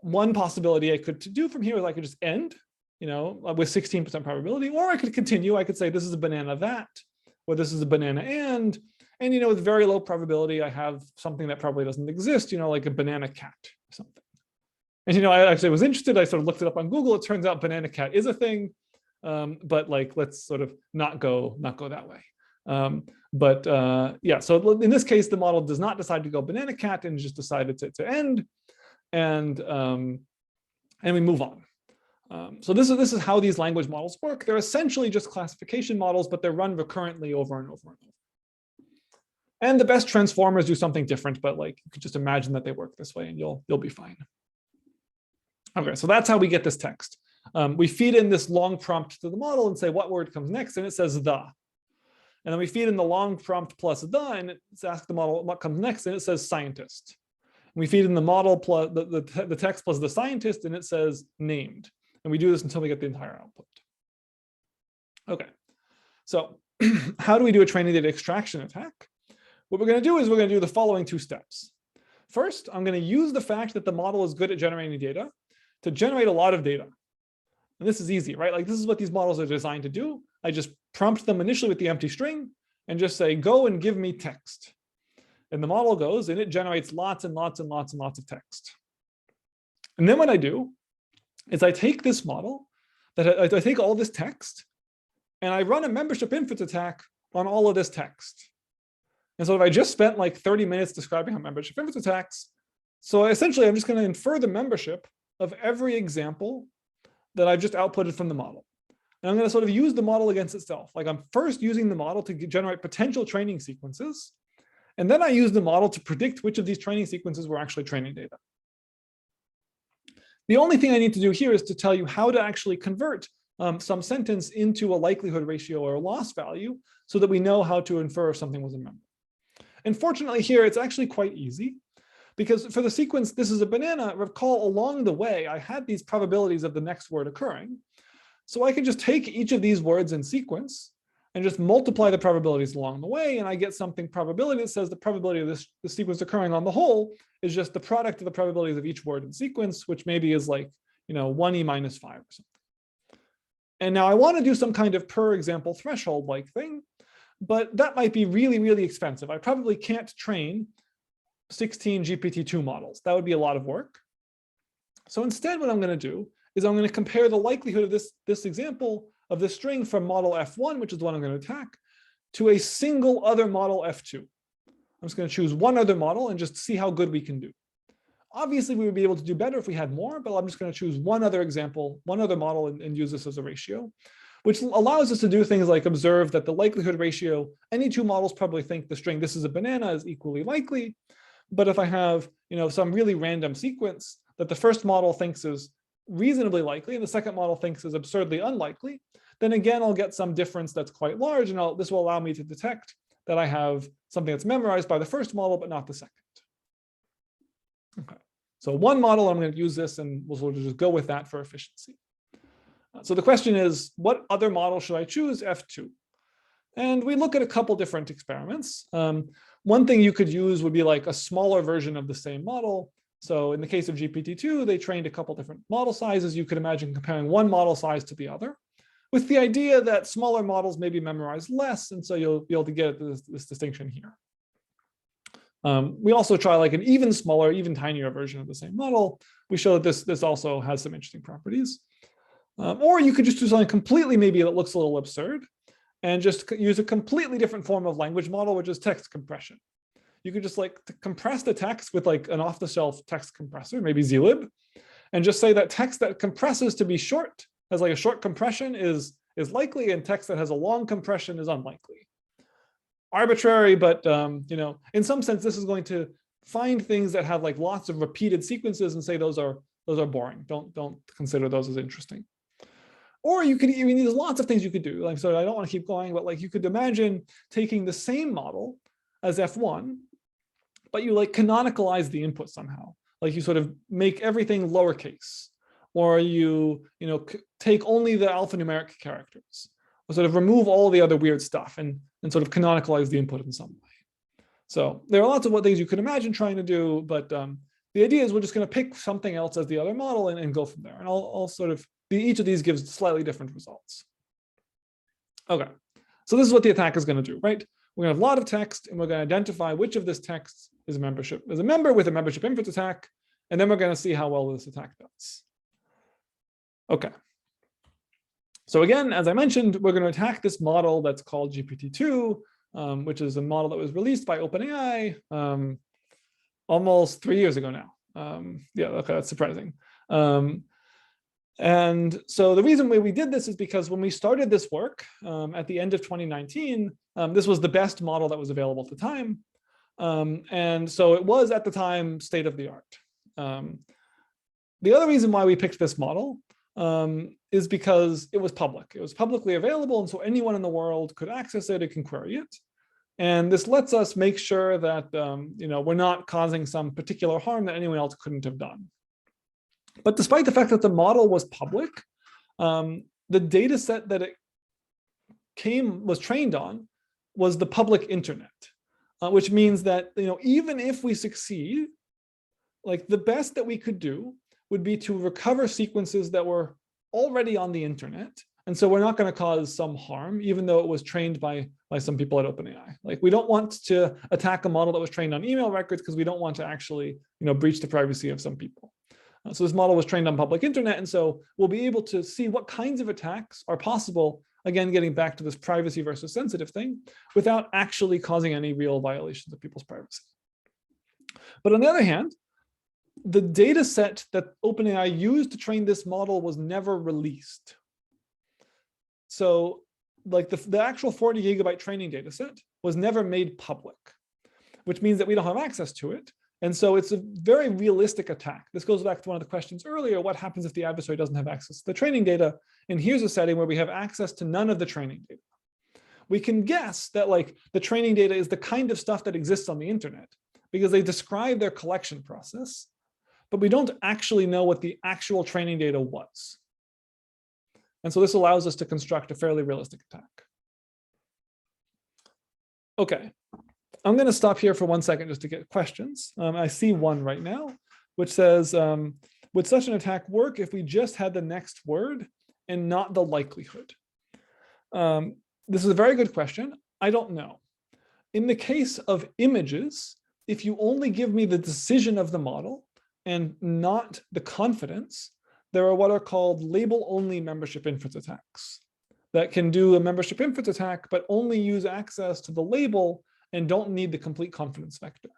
One possibility I could do from here is I could just end, with 16% probability, or I could continue. I could say this is a banana that, or this is a banana and with very low probability, I have something that probably doesn't exist, like a banana cat or something. And, I actually was interested. I sort of looked it up on Google. It turns out banana cat is a thing, but like, let's sort of not go that way. Yeah, so in this case, the model does not decide to go banana cat and just decided to end, and we move on. So this is how these language models work. They're essentially just classification models, but they're run recurrently over and over and over. And the best transformers do something different, but like you could just imagine that they work this way, and you'll be fine. Okay, so that's how we get this text. We feed in this long prompt to the model and say what word comes next, and it says the. And then we feed in the long prompt plus the, and it's ask the model what comes next, and it says scientist. And we feed in the model plus the text plus the scientist, and it says named. And we do this until we get the entire output. Okay, so how do we do a training data extraction attack? What we're going to do is we're going to do the following two steps. First, I'm going to use the fact that the model is good at generating data to generate a lot of data. And this is easy, right? Like this is what these models are designed to do. I just prompt them initially with the empty string and just say, go and give me text. And the model goes and it generates lots and lots and lots and lots of text. And then what I do is I take this model, I take all this text, and I run a membership inference attack on all of this text. And so if I just spent like 30 minutes describing how membership inference attacks, so essentially I'm just going to infer the membership of every example that I've just outputted from the model. And I'm going to sort of use the model against itself. Like I'm first using the model to generate potential training sequences. And then I use the model to predict which of these training sequences were actually training data. The only thing I need to do here is to tell you how to actually convert some sentence into a likelihood ratio or a loss value so that we know how to infer if something was a member. And fortunately here, it's actually quite easy, because for the sequence, this is a banana, recall along the way, I had these probabilities of the next word occurring. So I can just take each of these words in sequence and just multiply the probabilities along the way, and I get something probability that says the probability of this sequence occurring on the whole is just the product of the probabilities of each word in sequence, which maybe is like 1e minus 5 or something. And now I want to do some kind of per example threshold like thing, but that might be really, really expensive. I probably can't train 16 GPT-2 models. That would be a lot of work. So instead, what I'm going to do is I'm going to compare the likelihood of this example of this string from model F1, which is the one I'm going to attack, to a single other model F2. I'm just going to choose one other model and just see how good we can do. Obviously, we would be able to do better if we had more, but I'm just going to choose one other example, one other model, and use this as a ratio, which allows us to do things like observe that the likelihood ratio, any two models probably think the string this is a banana is equally likely. But if I have some really random sequence that the first model thinks is reasonably likely and the second model thinks is absurdly unlikely, then again, I'll get some difference that's quite large, and this will allow me to detect that I have something that's memorized by the first model, but not the second. Okay, so one model, I'm going to use this, and we'll sort of just go with that for efficiency. So the question is, what other model should I choose? F2. And we look at a couple different experiments. One thing you could use would be like a smaller version of the same model. So in the case of GPT-2, they trained a couple different model sizes. You could imagine comparing one model size to the other, with the idea that smaller models maybe memorize less, and so you'll be able to get this distinction here. We also try like an even smaller, even tinier version of the same model. We show that this also has some interesting properties. Or you could just do something completely maybe that looks a little absurd, and just use a completely different form of language model, which is text compression. You could just like compress the text with like an off-the-shelf text compressor, maybe zlib, and just say that text that compresses to be short, as like a short compression, is is likely and text that has a long compression is unlikely. Arbitrary, but in some sense, this is going to find things that have like lots of repeated sequences and say those are boring. Don't consider those as interesting. Or you could, there's lots of things you could do. Like, so I don't want to keep going, but like you could imagine taking the same model as F1, but you like canonicalize the input somehow. Like you sort of make everything lowercase, or you take only the alphanumeric characters, or sort of remove all the other weird stuff and sort of canonicalize the input in some way. So there are lots of things you could imagine trying to do, but the idea is we're just going to pick something else as the other model and go from there. And I'll sort of, each of these gives slightly different results. Okay, so this is what the attack is going to do, right? We're going to have a lot of text, and we're going to identify which of this text is a member with a membership inference attack, and then we're going to see how well this attack does. Okay. So again, as I mentioned, we're going to attack this model that's called GPT-2, which is a model that was released by OpenAI almost 3 years ago now. Yeah, okay, that's surprising. And so the reason why we did this is because when we started this work at the end of 2019, this was the best model that was available at the time. And so it was at the time state of the art. The other reason why we picked this model is because it was public. It was publicly available, and so anyone in the world could access it, it can query it. And this lets us make sure that we're not causing some particular harm that anyone else couldn't have done. But despite the fact that the model was public, the data set that it was trained on was the public internet, which means that even if we succeed, like the best that we could do would be to recover sequences that were already on the internet. And so we're not going to cause some harm, even though it was trained by some people at OpenAI. Like we don't want to attack a model that was trained on email records because we don't want to actually breach the privacy of some people. So this model was trained on public internet, and so we'll be able to see what kinds of attacks are possible, again, getting back to this privacy versus sensitive thing, without actually causing any real violations of people's privacy. But on the other hand, the data set that OpenAI used to train this model was never released. So like the actual 40 gigabyte training data set was never made public, which means that we don't have access to it. And so it's a very realistic attack. This goes back to one of the questions earlier, what happens if the adversary doesn't have access to the training data? And here's a setting where we have access to none of the training data. We can guess that like the training data is the kind of stuff that exists on the internet because they describe their collection process, but we don't actually know what the actual training data was. And so this allows us to construct a fairly realistic attack. Okay. I'm going to stop here for 1 second just to get questions. I see one right now, which says, would such an attack work if we just had the next word and not the likelihood? This is a very good question. I don't know. In the case of images, if you only give me the decision of the model and not the confidence, there are what are called label-only membership inference attacks that can do a membership inference attack, but only use access to the label and don't need the complete confidence vector.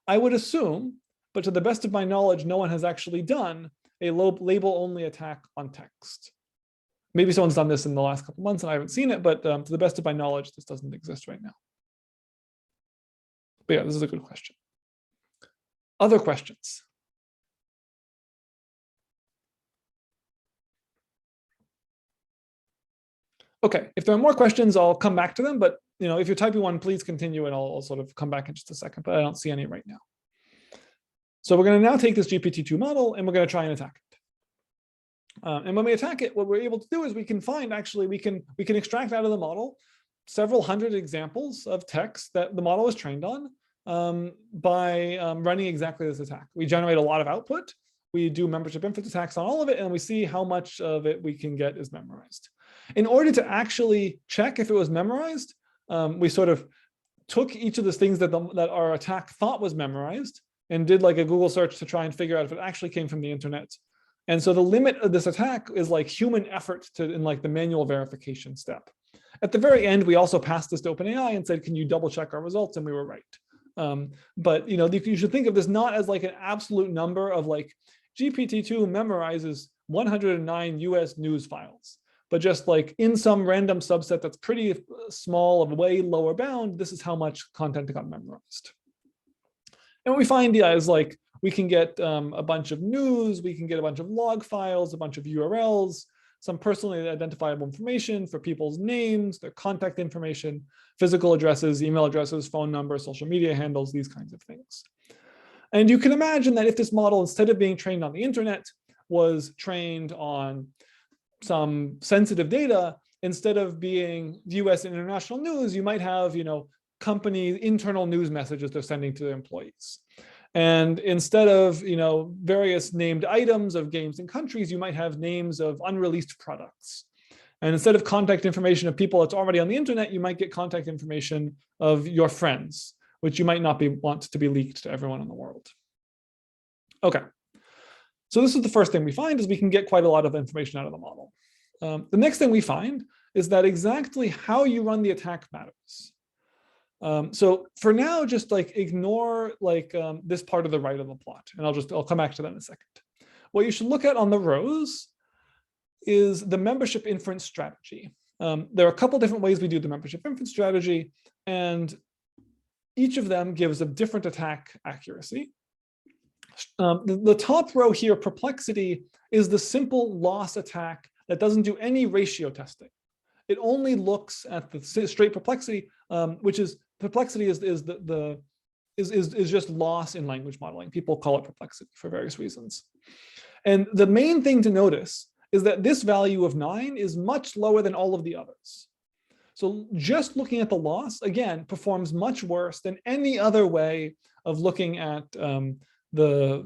I would assume, but to the best of my knowledge, no one has actually done a label-only attack on text. Maybe someone's done this in the last couple months and I haven't seen it, but to the best of my knowledge, this doesn't exist right now. But yeah, this is a good question. Other questions? Okay, if there are more questions, I'll come back to them, but if you're typing one, please continue and I'll sort of come back in just a second, but I don't see any right now. So we're going to now take this GPT-2 model and we're going to try and attack it. And when we attack it, what we're able to do is we can find, actually, we can extract out of the model several hundred examples of text that the model is trained on by running exactly this attack. We generate a lot of output. We do membership inference attacks on all of it, and we see how much of it we can get is memorized. In order to actually check if it was memorized, we sort of took each of the things that our attack thought was memorized and did like a Google search to try and figure out if it actually came from the internet. And so the limit of this attack is like human effort in like the manual verification step. At the very end, we also passed this to OpenAI and said, can you double check our results? And we were right. But you should think of this not as like an absolute number of like GPT-2 memorizes 109 US news files. but just like in some random subset that's pretty small of a way lower bound, this is how much content got memorized. And what we find is like we can get a bunch of news, we can get a bunch of log files, a bunch of URLs, some personally identifiable information for people's names, their contact information, physical addresses, email addresses, phone numbers, social media handles, these kinds of things. And you can imagine that if this model, instead of being trained on the internet, was trained on some sensitive data, instead of being US and international news, you might have, company internal news messages they're sending to their employees. And instead of, various named items of games and countries, you might have names of unreleased products. And instead of contact information of people that's already on the internet, you might get contact information of your friends, which you might not want to be leaked to everyone in the world. Okay. So this is the first thing we find, is we can get quite a lot of information out of the model. The next thing we find is that exactly how you run the attack matters. So for now, just like ignore this part of the right of the plot, and I'll come back to that in a second. What you should look at on the rows is the membership inference strategy. There are a couple different ways we do the membership inference strategy, and each of them gives a different attack accuracy. The top row here, perplexity, is the simple loss attack that doesn't do any ratio testing. It only looks at the straight perplexity, which is perplexity is just loss in language modeling. People call it perplexity for various reasons. And the main thing to notice is that this value of 9 is much lower than all of the others. So just looking at the loss, again, performs much worse than any other way of looking at the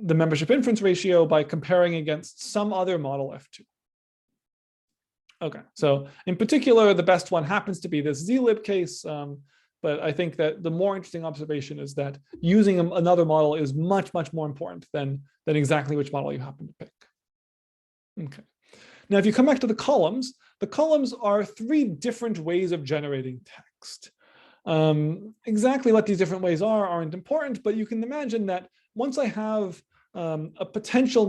membership inference ratio by comparing against some other model F2. Okay, so in particular, the best one happens to be this zlib case, but I think that the more interesting observation is that using another model is much, much more important than exactly which model you happen to pick. Okay, now if you come back to the columns are 3 different ways of generating text. Exactly what these different ways aren't important, but you can imagine that once I have a potential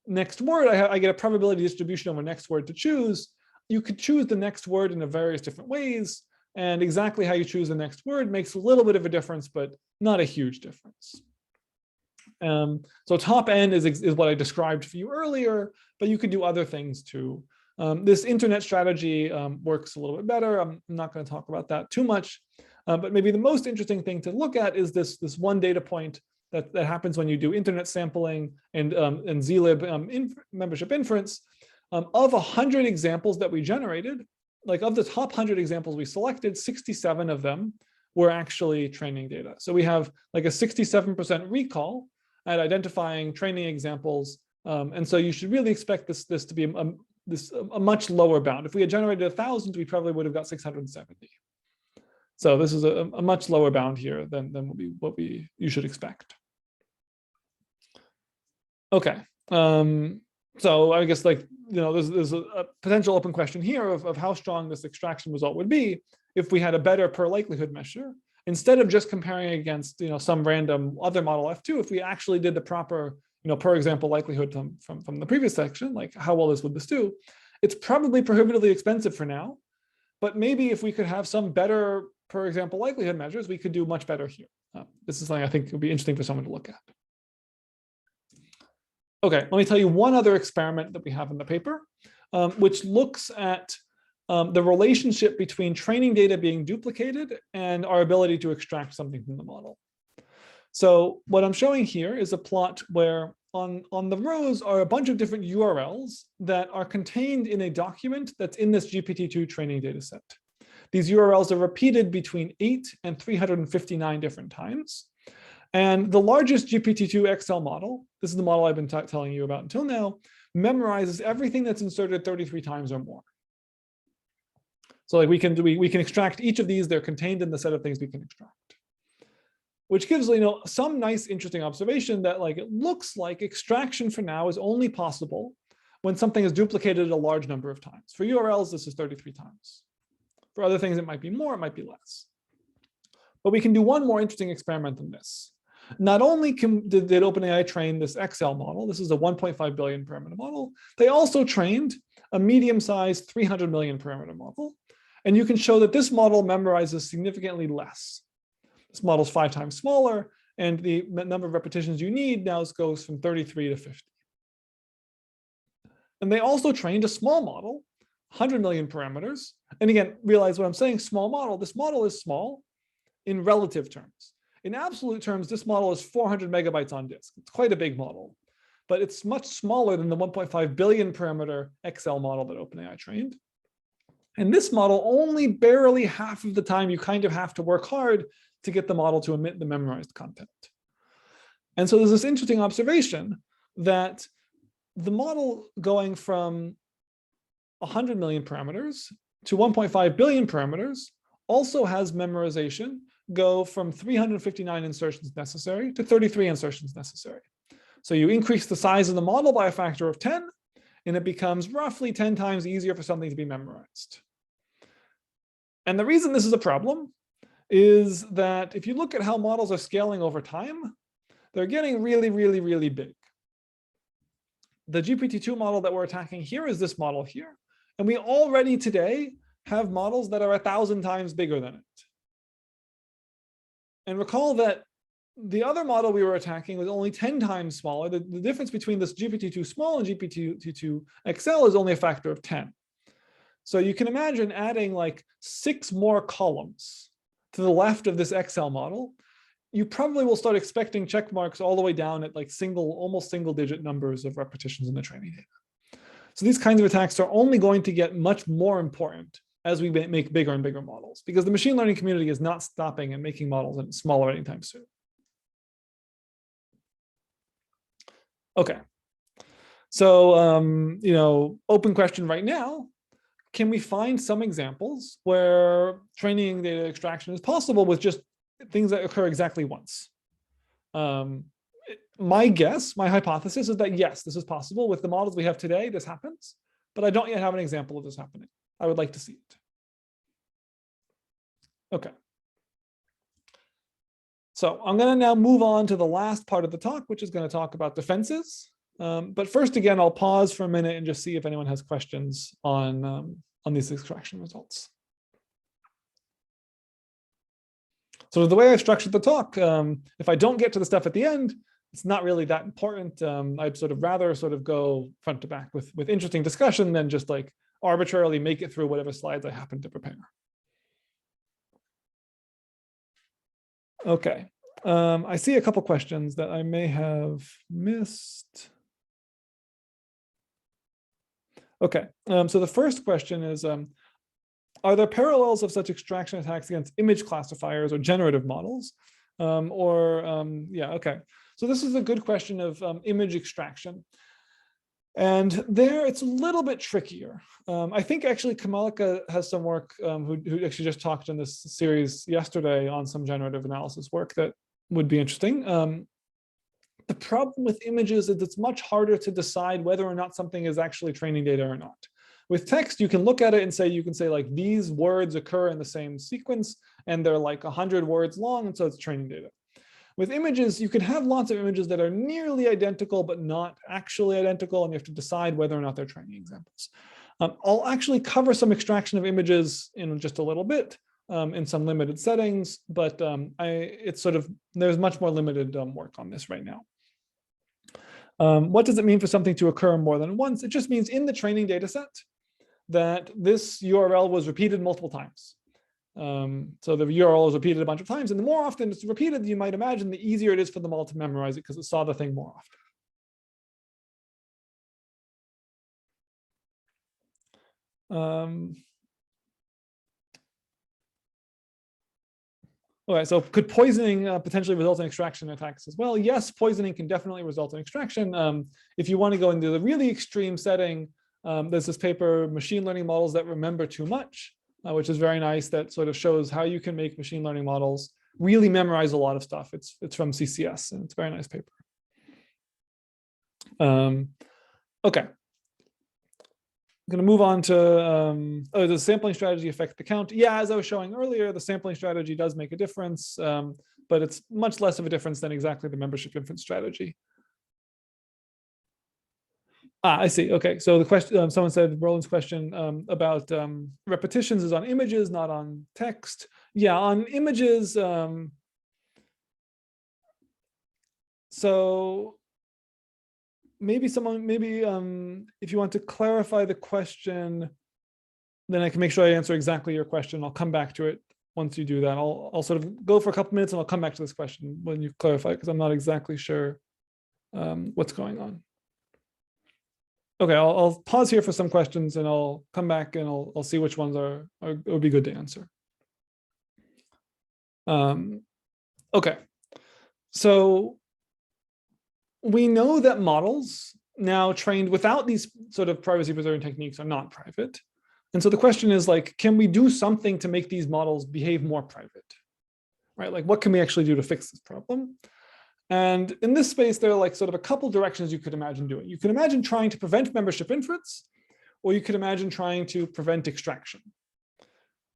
next word, I get a probability distribution over next word to choose. You could choose the next word in various different ways, and exactly how you choose the next word makes a little bit of a difference, but not a huge difference. So top N is what I described for you earlier, but you could do other things too. This internet strategy works a little bit better. I'm not going to talk about that too much, but maybe the most interesting thing to look at is this one data point that happens when you do internet sampling and zlib membership inference. Of 100 examples that we generated, like of the top 100 examples we selected, 67 of them were actually training data. So we have like a 67% recall at identifying training examples. And so you should really expect this to be a much lower bound. If we had generated 1,000, we probably would have got 670. So this is a much lower bound here than what you should expect. Okay. So I guess there's a potential open question here of how strong this extraction result would be if we had a better per likelihood measure, instead of just comparing against some random other model F2. If we actually did the proper per example likelihood from the previous section, like how well would this do? It's probably prohibitively expensive for now, but maybe if we could have some better per example likelihood measures, we could do much better here. This is something I think would be interesting for someone to look at. Okay, let me tell you one other experiment that we have in the paper, which looks at the relationship between training data being duplicated and our ability to extract something from the model. So what I'm showing here is a plot where on the rows are a bunch of different URLs that are contained in a document that's in this GPT-2 training data set. These URLs are repeated between 8 and 359 different times. And the largest GPT-2 XL model, this is the model I've been telling you about until now, memorizes everything that's inserted 33 times or more. So like we can extract each of these, they're contained in the set of things we can extract. Which gives some nice interesting observation that it looks like extraction for now is only possible when something is duplicated a large number of times. For URLs, this is 33 times. For other things, it might be more, it might be less. But we can do one more interesting experiment than this. Not only did OpenAI train this XL model, this is a 1.5 billion parameter model, they also trained a medium-sized 300 million parameter model. And you can show that this model memorizes significantly less. This model is 5 times smaller, and the number of repetitions you need now goes from 33 to 50. And they also trained a small model, 100 million parameters. And again, realize what I'm saying, small model. This model is small in relative terms. In absolute terms, this model is 400 megabytes on disk. It's quite a big model, but it's much smaller than the 1.5 billion parameter XL model that OpenAI trained. And this model, only barely half of the time, you kind of have to work hard to get the model to emit the memorized content. And so there's this interesting observation that the model going from 100 million parameters to 1.5 billion parameters also has memorization go from 359 insertions necessary to 33 insertions necessary. So you increase the size of the model by a factor of 10, and it becomes roughly 10 times easier for something to be memorized. And the reason this is a problem is that if you look at how models are scaling over time, they're getting really, really, really big. The GPT-2 model that we're attacking here is this model here. And we already today have models that are 1,000 times bigger than it. And recall that the other model we were attacking was only 10 times smaller. The difference between this GPT-2 small and GPT-2 XL is only a factor of 10. So you can imagine adding like 6 more columns to the left of this XL model. You probably will start expecting check marks all the way down at like almost single digit numbers of repetitions in the training data. So these kinds of attacks are only going to get much more important as we make bigger and bigger models, because the machine learning community is not stopping and making models smaller anytime soon. Okay. So, open question right now. Can we find some examples where training data extraction is possible with just things that occur exactly once? My guess, my hypothesis is that yes, this is possible. With the models we have today, this happens, but I don't yet have an example of this happening. I would like to see it. Okay. So I'm going to now move on to the last part of the talk, which is going to talk about defenses. But first, again, I'll pause for a minute and just see if anyone has questions on these extraction results. So the way I've structured the talk, if I don't get to the stuff at the end, it's not really that important. I'd rather go front to back with interesting discussion than just like arbitrarily make it through whatever slides I happen to prepare. Okay, I see a couple questions that I may have missed. Okay, so the first question is, are there parallels of such extraction attacks against image classifiers or generative models? Yeah, okay. So this is a good question of image extraction. And there it's a little bit trickier. I think actually Kamalika has some work who actually just talked in this series yesterday on some generative analysis work that would be interesting. The problem with images is it's much harder to decide whether or not something is actually training data or not. With text, you can look at it and say, you can say like these words occur in the same sequence and they're like 100 words long, and so it's training data. With images, you can have lots of images that are nearly identical, but not actually identical, and you have to decide whether or not they're training examples. I'll actually cover some extraction of images in just a little bit in some limited settings, but there's much more limited work on this right now. What does it mean for something to occur more than once? It just means in the training data set that this URL was repeated multiple times. So the URL is repeated a bunch of times, and the more often it's repeated, you might imagine, the easier it is for the model to memorize it because it saw the thing more often. All right, so could poisoning potentially result in extraction attacks as well? Yes, poisoning can definitely result in extraction. If you want to go into the really extreme setting, there's this paper, Machine Learning Models That Remember Too Much, which is very nice, that sort of shows how you can make machine learning models really memorize a lot of stuff. It's from CCS, and it's a very nice paper. Okay. I'm going to move on to, does the sampling strategy affect the count? Yeah, as I was showing earlier, the sampling strategy does make a difference, but it's much less of a difference than exactly the membership inference strategy. I see. Okay, so the question, someone said Roland's question about repetitions is on images, not on text. Yeah, on images. So maybe if you want to clarify the question, then I can make sure I answer exactly your question. I'll come back to it once you do that. I'll sort of go for a couple minutes and I'll come back to this question when you clarify, because I'm not exactly sure what's going on. Okay, I'll pause here for some questions and I'll come back and I'll see which ones would be good to answer. Okay, so we know that models now trained without these sort of privacy preserving techniques are not private. And so the question is, like, can we do something to make these models behave more private, right? Like, what can we actually do to fix this problem? And in this space, there are like sort of a couple directions you could imagine doing. You can imagine trying to prevent membership inference, or you could imagine trying to prevent extraction.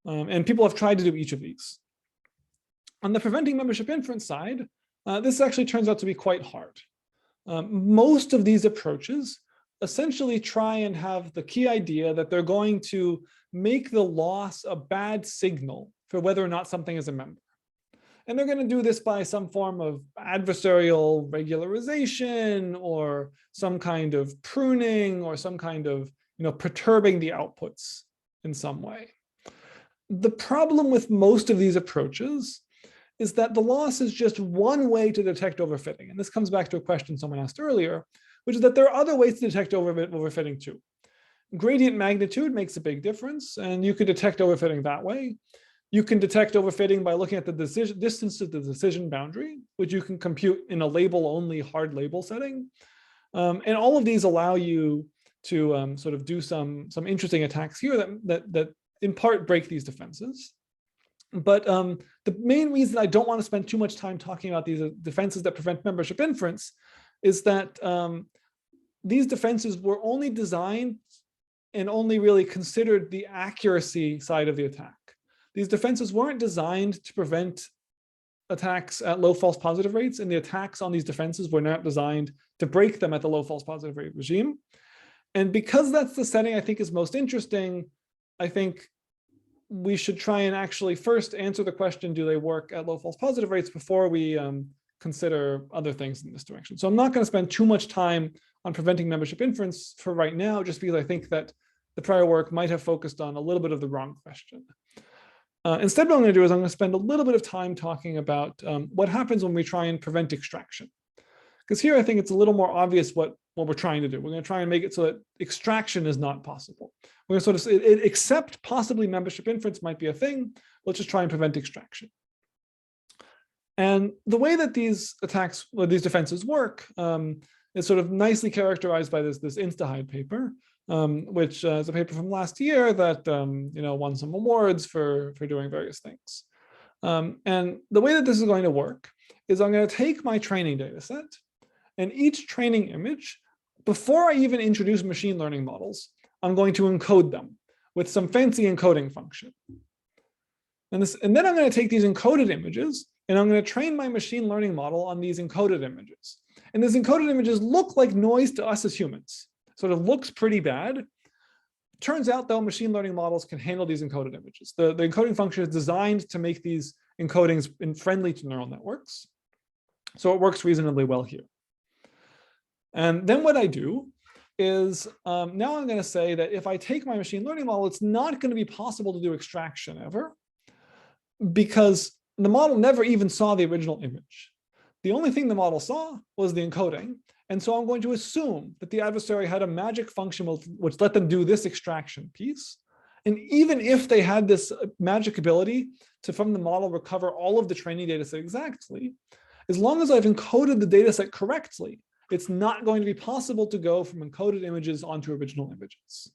And people have tried to do each of these. On the preventing membership inference side, this actually turns out to be quite hard. Most of these approaches essentially try and have the key idea that they're going to make the loss a bad signal for whether or not something is a member. And they're going to do this by some form of adversarial regularization or some kind of pruning or some kind of, perturbing the outputs in some way. The problem with most of these approaches is that the loss is just one way to detect overfitting. And this comes back to a question someone asked earlier, which is that there are other ways to detect overfitting too. Gradient magnitude makes a big difference, and you could detect overfitting that way. You can detect overfitting by looking at the distance to the decision boundary, which you can compute in a label-only hard label setting. And all of these allow you to sort of do some interesting attacks here that in part break these defenses. But the main reason I don't want to spend too much time talking about these defenses that prevent membership inference is that these defenses were only designed and only really considered the accuracy side of the attack. These defenses weren't designed to prevent attacks at low false positive rates, and the attacks on these defenses were not designed to break them at the low false positive rate regime. And because that's the setting I think is most interesting, I think we should try and actually first answer the question, do they work at low false positive rates, before we consider other things in this direction. So I'm not going to spend too much time on preventing membership inference for right now, just because I think that the prior work might have focused on a little bit of the wrong question. Instead, what I'm going to do is I'm going to spend a little bit of time talking about what happens when we try and prevent extraction. Because here I think it's a little more obvious what we're trying to do. We're going to try and make it so that extraction is not possible. We're going to sort of accept possibly membership inference might be a thing. Let's just try and prevent extraction. And the way that these attacks, or these defenses work, is sort of nicely characterized by this InstaHide paper, which is a paper from last year that won some awards for doing various things. And the way that this is going to work is I'm going to take my training data set, and each training image, before I even introduce machine learning models, I'm going to encode them with some fancy encoding function. And then I'm going to take these encoded images and I'm going to train my machine learning model on these encoded images. And these encoded images look like noise to us as humans. Sort of looks pretty bad. Turns out, though, machine learning models can handle these encoded images. The encoding function is designed to make these encodings friendly to neural networks. So it works reasonably well here. And then what I do is now I'm going to say that if I take my machine learning model, it's not going to be possible to do extraction ever, because the model never even saw the original image. The only thing the model saw was the encoding. And so I'm going to assume that the adversary had a magic function which let them do this extraction piece. And even if they had this magic ability to, from the model, recover all of the training data set exactly, as long as I've encoded the data set correctly, it's not going to be possible to go from encoded images onto original images.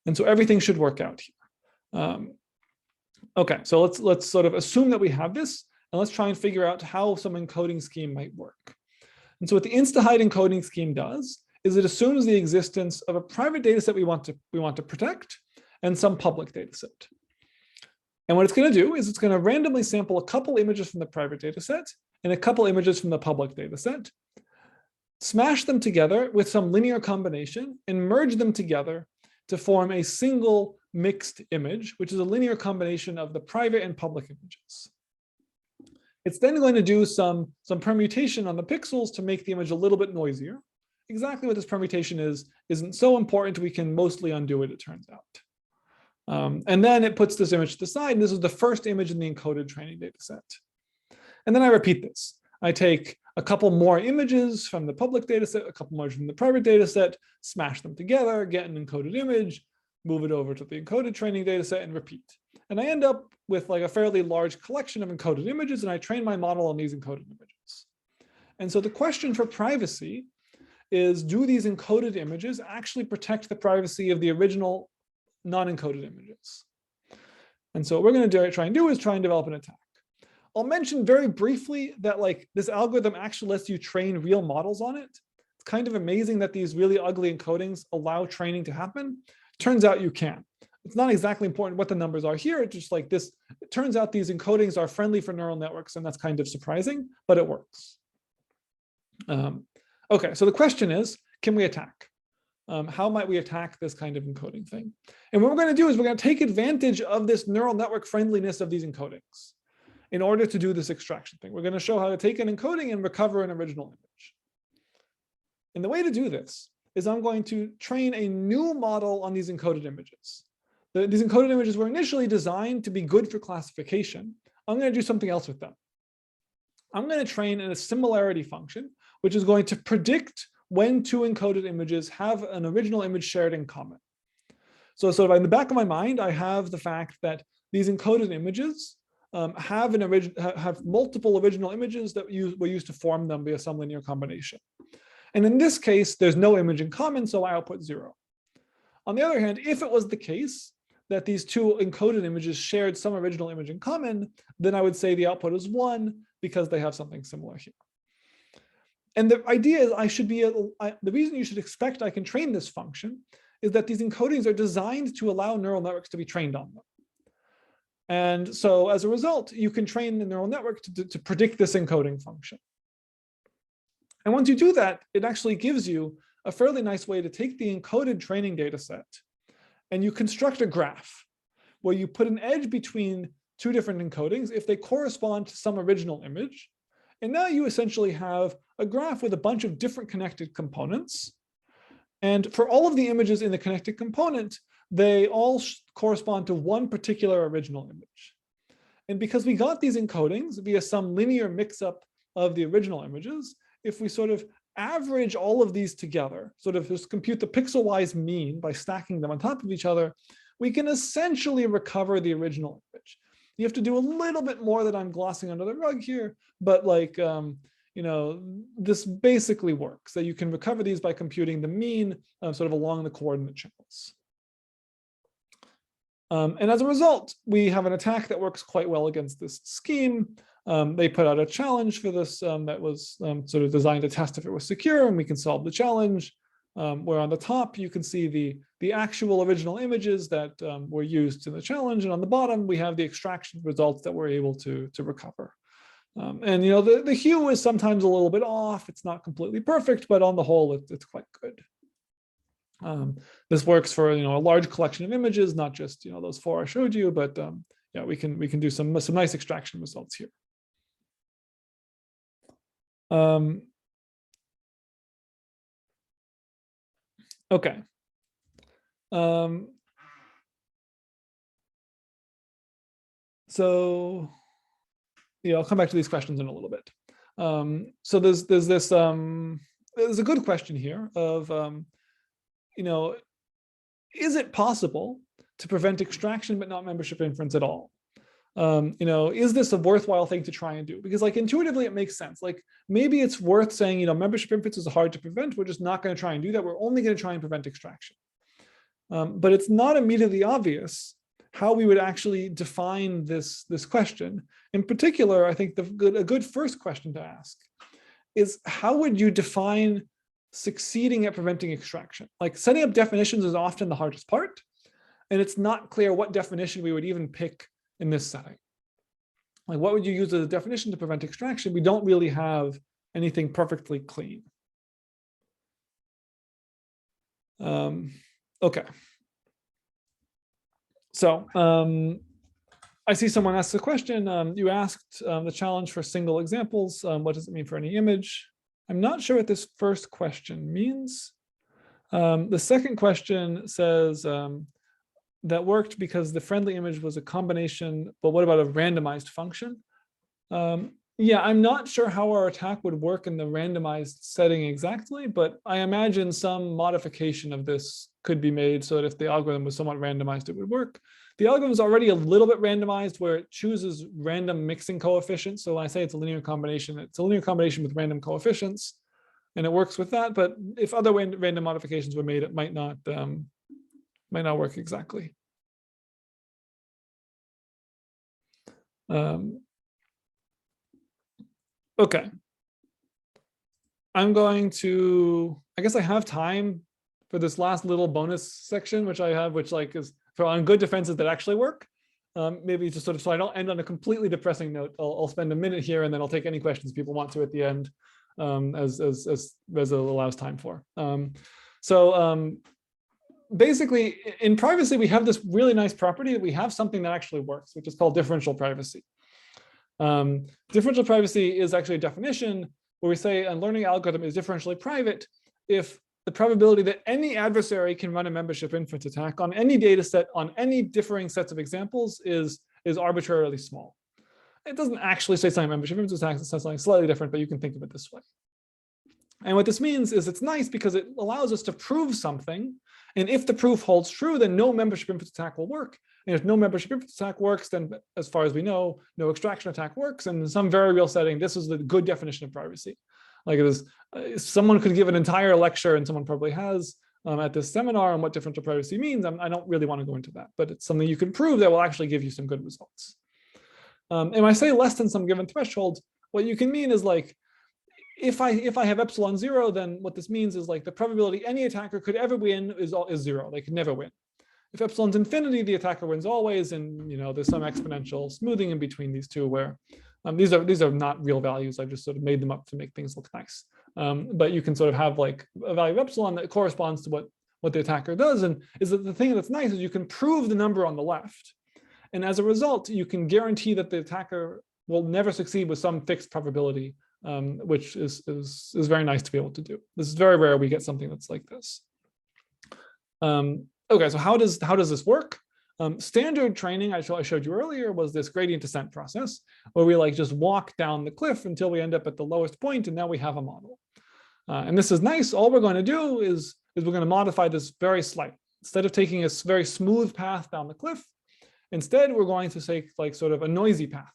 And so everything should work out here. Okay, so let's sort of assume that we have this, and let's try and figure out how some encoding scheme might work. And so what the InstaHide encoding scheme does is it assumes the existence of a private data set we want to protect and some public data set. And what it's going to do is it's going to randomly sample a couple images from the private data set and a couple images from the public data set. smash them together with some linear combination, and merge them together to form a single mixed image, which is a linear combination of the private and public images. It's then going to do some permutation on the pixels to make the image a little bit noisier. Exactly what this permutation isn't so important. We can mostly undo it, it turns out. And then it puts this image to the side. And this is the first image in the encoded training data set. And then I repeat this. I take a couple more images from the public data set, a couple more from the private data set, smash them together, get an encoded image, move it over to the encoded training data set, and repeat. And I end up with like a fairly large collection of encoded images, and I train my model on these encoded images. And so the question for privacy is, do these encoded images actually protect the privacy of the original non-encoded images? And so what we're going to try and develop an attack. I'll mention very briefly that like this algorithm actually lets you train real models on it. It's kind of amazing that these really ugly encodings allow training to happen. Turns out you can. It's not exactly important what the numbers are here. It's just like this. It turns out these encodings are friendly for neural networks, and that's kind of surprising, but it works. Okay, so the question is, can we attack? How might we attack this kind of encoding thing? And what we're going to do is we're going to take advantage of this neural network friendliness of these encodings in order to do this extraction thing. We're going to show how to take an encoding and recover an original image. And the way to do this is I'm going to train a new model on these encoded images. These encoded images were initially designed to be good for classification. I'm going to do something else with them. I'm going to train a similarity function, which is going to predict when two encoded images have an original image shared in common. So sort of in the back of my mind, I have the fact that these encoded images have multiple original images that were used to form them via some linear combination. And in this case, there's no image in common, so I output 0. On the other hand, if it was the case that these two encoded images shared some original image in common, then I would say the output is 1 because they have something similar here. And the idea is the reason you should expect I can train this function is that these encodings are designed to allow neural networks to be trained on them. And so as a result, you can train the neural network to predict this encoding function. And once you do that, it actually gives you a fairly nice way to take the encoded training data set and you construct a graph where you put an edge between two different encodings if they correspond to some original image. And now you essentially have a graph with a bunch of different connected components. And for all of the images in the connected component, they all correspond to one particular original image. And because we got these encodings via some linear mix-up of the original images, if we sort of average all of these together, sort of just compute the pixel-wise mean by stacking them on top of each other, we can essentially recover the original image. You have to do a little bit more that I'm glossing under the rug here, but like, this basically works, that you can recover these by computing the mean sort of along the coordinate channels. And as a result, we have an attack that works quite well against this scheme. They put out a challenge for this that was sort of designed to test if it was secure, and we can solve the challenge. Where on the top, you can see the actual original images that were used in the challenge. And on the bottom, we have the extraction results that we're able to recover. And the hue is sometimes a little bit off. It's not completely perfect, but on the whole, it's quite good. This works for a large collection of images, not just those 4 I showed you, but yeah, we can do some nice extraction results here. Okay. So yeah, I'll come back to these questions in a little bit. So there's a good question here of is it possible to prevent extraction but not membership inference at all? Is this a worthwhile thing to try and do? Because like intuitively it makes sense. Like maybe it's worth saying, membership inference is hard to prevent. We're just not going to try and do that. We're only going to try and prevent extraction. But it's not immediately obvious how we would actually define this question. In particular, I think a good first question to ask is, how would you define succeeding at preventing extraction? Like setting up definitions is often the hardest part, and it's not clear what definition we would even pick in this setting. Like what would you use as a definition to prevent extraction? We don't really have anything perfectly clean. Okay. So I see someone asked a question. You asked the challenge for single examples. What does it mean for any image? I'm not sure what this first question means. The second question says that worked because the friendly image was a combination, but what about a randomized function? Yeah, I'm not sure how our attack would work in the randomized setting exactly, but I imagine some modification of this could be made so that if the algorithm was somewhat randomized, it would work. The algorithm is already a little bit randomized where it chooses random mixing coefficients. So when I say it's a linear combination, it's a linear combination with random coefficients, and it works with that. But if other random modifications were made, it might not work exactly. Okay. I'm going to, I guess I have time for this last little bonus section, which I have, which like is for on good defenses that actually work. Maybe just sort of, so I don't end on a completely depressing note, I'll spend a minute here and then I'll take any questions people want to at the end, as it allows time for. Basically in privacy, we have this really nice property that we have something that actually works, which is called differential privacy. Differential privacy is actually a definition where we say a learning algorithm is differentially private if the probability that any adversary can run a membership inference attack on any data set on any differing sets of examples is arbitrarily small. It doesn't actually say something membership inference attacks, it says something slightly different, but you can think of it this way. And what this means is it's nice because it allows us to prove something. And if the proof holds true, then no membership inference attack will work. And if no membership inference attack works, then as far as we know, no extraction attack works. And in some very real setting, this is the good definition of privacy. Like it is, someone could give an entire lecture, and someone probably has at this seminar on what differential privacy means. I don't really want to go into that, but it's something you can prove that will actually give you some good results. And when I say less than some given threshold, what you can mean is like, if I have epsilon 0, then what this means is like the probability any attacker could ever win is 0. They could never win. If epsilon's infinity, the attacker wins always, and there's some exponential smoothing in between these two where these are not real values. I've just sort of made them up to make things look nice. But you can sort of have like a value of epsilon that corresponds to what the attacker does, and is that the thing that's nice is you can prove the number on the left, and as a result, you can guarantee that the attacker will never succeed with some fixed probability. Which is very nice to be able to do. This is very rare we get something that's like this. Okay, so how does this work? Standard training I showed you earlier was this gradient descent process where we like just walk down the cliff until we end up at the lowest point, and now we have a model. And this is nice. All we're going to do is we're going to modify this very slightly. Instead of taking a very smooth path down the cliff, instead we're going to take like sort of a noisy path.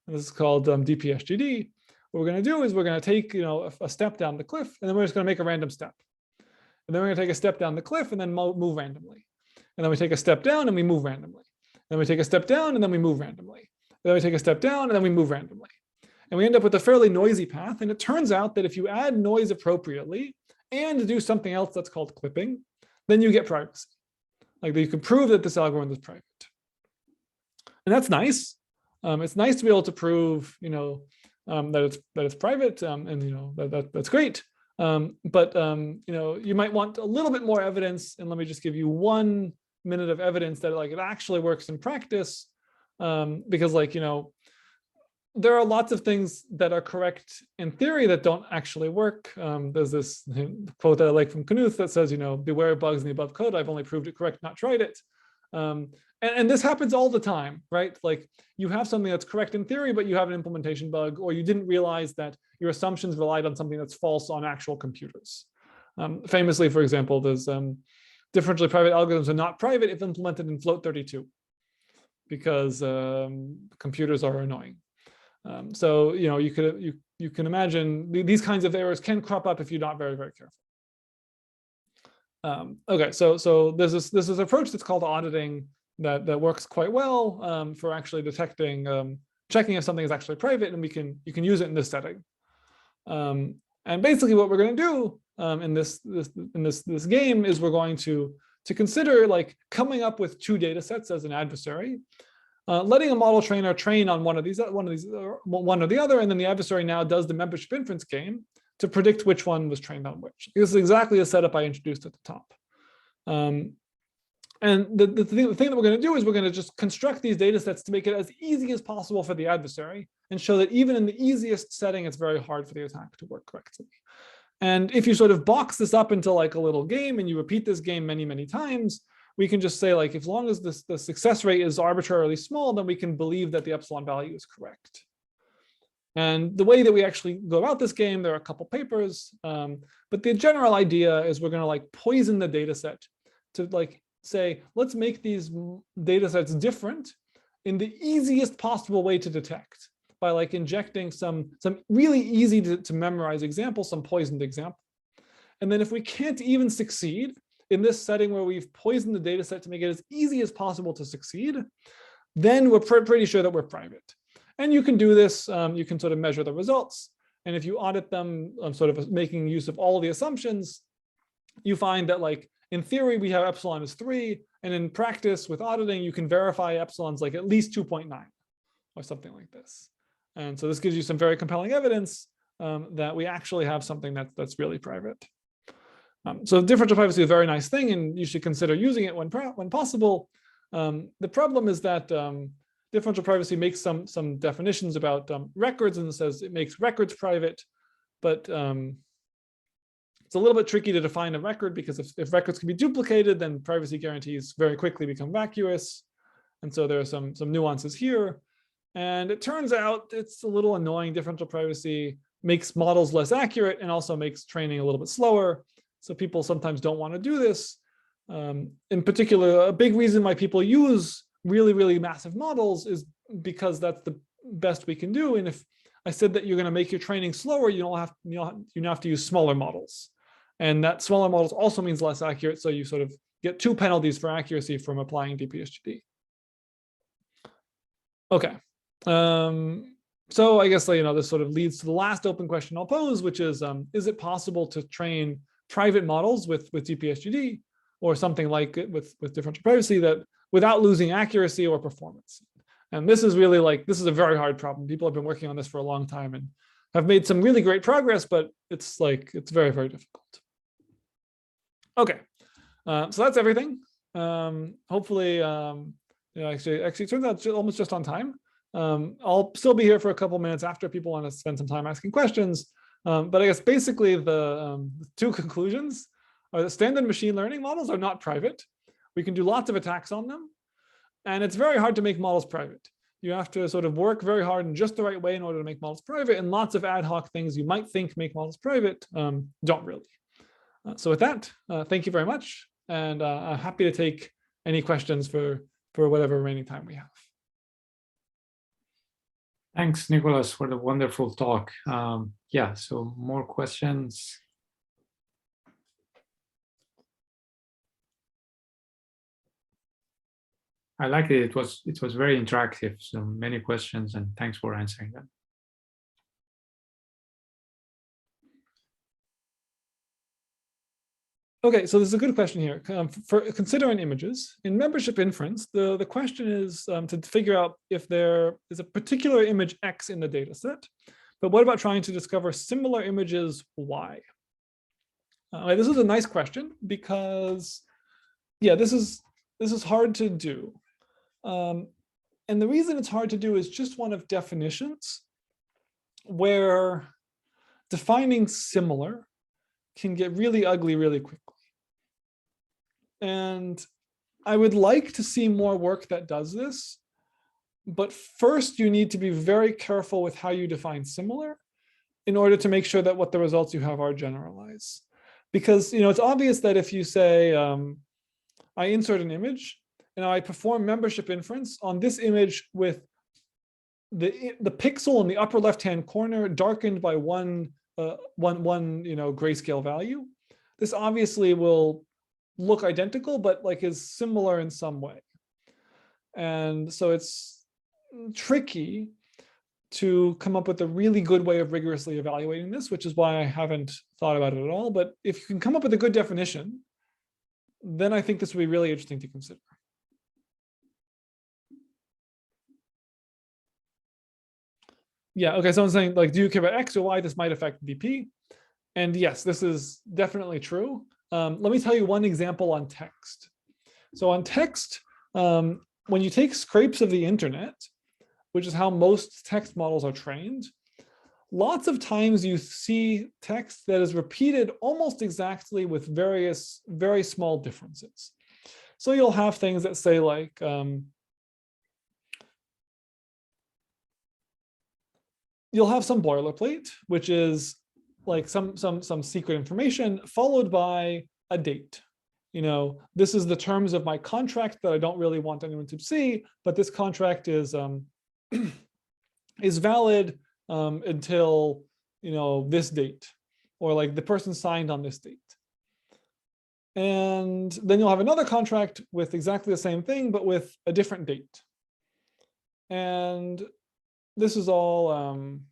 And this is called DPSGD. What we're going to do is we're going to take a step down the cliff, and then we're just going to make a random step. And then we're going to take a step down the cliff and then move randomly. And then we take a step down and we move randomly. And then we take a step down and then we move randomly. And then we take a step down and then we move randomly. And we end up with a fairly noisy path. And it turns out that if you add noise appropriately and do something else that's called clipping, then you get privacy. Like you can prove that this algorithm is private. And that's nice. It's nice to be able to prove, that it's private, and that's great. But you might want a little bit more evidence, and let me just give you 1 minute of evidence that like it actually works in practice, because there are lots of things that are correct in theory that don't actually work. There's this quote that I like from Knuth that says, beware bugs in the above code. I've only proved it correct, not tried it. And this happens all the time, right? Like you have something that's correct in theory, but you have an implementation bug, or you didn't realize that your assumptions relied on something that's false on actual computers. Famously, for example, there's differentially private algorithms are not private if implemented in float 32, because computers are annoying. So you can imagine these kinds of errors can crop up if you're not very, very careful. Okay, so there's this approach that's called auditing that works quite well for actually detecting, checking if something is actually private, and you can use it in this setting. And basically, what we're going to do in this game is we're going to consider like coming up with 2 data sets as an adversary, letting a model trainer train on one or the other, and then the adversary now does the membership inference game to predict which one was trained on which. This is exactly the setup I introduced at the top. And the thing that we're going to do is we're going to just construct these data sets to make it as easy as possible for the adversary and show that even in the easiest setting, it's very hard for the attack to work correctly. And if you sort of box this up into like a little game and you repeat this game many, many times, we can just say like, as long as the success rate is arbitrarily small, then we can believe that the epsilon value is correct. And the way that we actually go about this game, there are a couple papers, but the general idea is we're going to like poison the data set to like say, let's make these data sets different in the easiest possible way to detect by like injecting some really easy to memorize example, some poisoned example. And then if we can't even succeed in this setting where we've poisoned the data set to make it as easy as possible to succeed, then we're pretty sure that we're private. And you can do this, you can sort of measure the results. And if you audit them, sort of making use of all of the assumptions, you find that like, in theory, we have epsilon is 3, and in practice with auditing, you can verify epsilon's like at least 2.9 or something like this. And so this gives you some very compelling evidence that we actually have something that's really private. So differential privacy is a very nice thing, and you should consider using it when possible. The problem is that differential privacy makes some definitions about records, and it says it makes records private, but it's a little bit tricky to define a record because if records can be duplicated, then privacy guarantees very quickly become vacuous. And so there are some nuances here. And it turns out it's a little annoying. Differential privacy makes models less accurate and also makes training a little bit slower. So people sometimes don't want to do this. In particular, a big reason why people use really, really massive models is because that's the best we can do. And if I said that you're going to make your training slower, you have to use smaller models. And that smaller models also means less accurate. So you sort of get 2 penalties for accuracy from applying DPSGD. Okay. So I guess, this sort of leads to the last open question I'll pose, which is it possible to train private models with DPSGD or something like it with differential privacy that without losing accuracy or performance? And this is really this is a very hard problem. People have been working on this for a long time and have made some really great progress, but it's very, very difficult. Okay, so that's everything. Hopefully, actually it turns out almost just on time. I'll still be here for a couple minutes after people want to spend some time asking questions. But I guess basically the 2 conclusions are that standard machine learning models are not private. We can do lots of attacks on them. And it's very hard to make models private. You have to sort of work very hard in just the right way in order to make models private. And lots of ad hoc things you might think make models private don't really. So with that, thank you very much. And I'm happy to take any questions for whatever remaining time we have. Thanks, Nicholas, for the wonderful talk. Yeah, so more questions. I liked it. It was very interactive. So many questions, and thanks for answering them. Okay, so this is a good question here. For considering images, in membership inference, the question is to figure out if there is a particular image X in the data set, but what about trying to discover similar images Y? This is a nice question because, yeah, this is hard to do. And the reason it's hard to do is just one of definitions where defining similar can get really ugly really quickly. And I would like to see more work that does this, but first you need to be very careful with how you define similar in order to make sure that what the results you have are generalized. Because it's obvious that if you say, I insert an image and I perform membership inference on this image with the pixel in the upper left-hand corner darkened by one grayscale value, this obviously will look identical, but is similar in some way. And so it's tricky to come up with a really good way of rigorously evaluating this, which is why I haven't thought about it at all. But if you can come up with a good definition, then I think this would be really interesting to consider. Yeah, okay, someone's saying, do you care about X or Y? This might affect DP. And yes, this is definitely true. let me tell you one example on text. So on text, when you take scrapes of the internet, which is how most text models are trained, lots of times you see text that is repeated almost exactly with various very small differences. So you'll have things that say like, you'll have some boilerplate, which is like some secret information followed by a date. This is the terms of my contract that I don't really want anyone to see, but this contract is is valid until this date, or like the person signed on this date. And then you'll have another contract with exactly the same thing, but with a different date. And this is all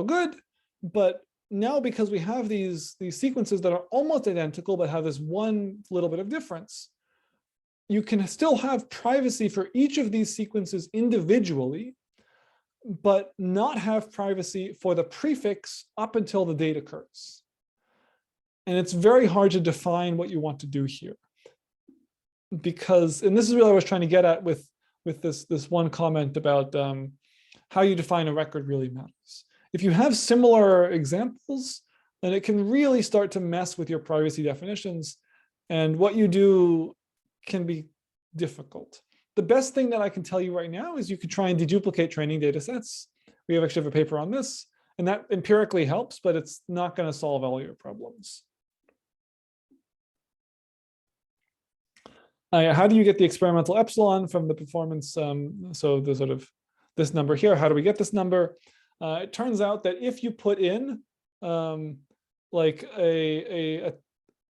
good, but now because we have these sequences that are almost identical but have this one little bit of difference, you can still have privacy for each of these sequences individually, but not have privacy for the prefix up until the date occurs. And it's very hard to define what you want to do here, because, and this is really what I was trying to get at with this one comment about how you define a record really matters. If you have similar examples, then it can really start to mess with your privacy definitions, and what you do can be difficult. The best thing that I can tell you right now is you could try and deduplicate training data sets. We actually have a paper on this, and that empirically helps, but it's not going to solve all your problems. How do you get the experimental epsilon from the performance? So the sort of this number here, how do we get this number? It turns out that if you put in like a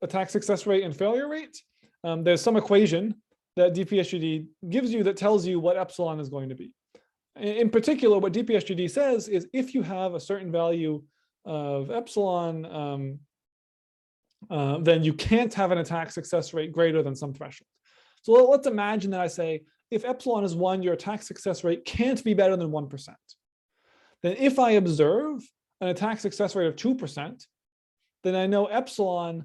attack success rate and failure rate, there's some equation that DPSGD gives you that tells you what epsilon is going to be. In particular, what DPSGD says is if you have a certain value of epsilon, then you can't have an attack success rate greater than some threshold. So let's imagine that I say, if epsilon is 1, your attack success rate can't be better than 1%. Then if I observe an attack success rate of 2%, then I know epsilon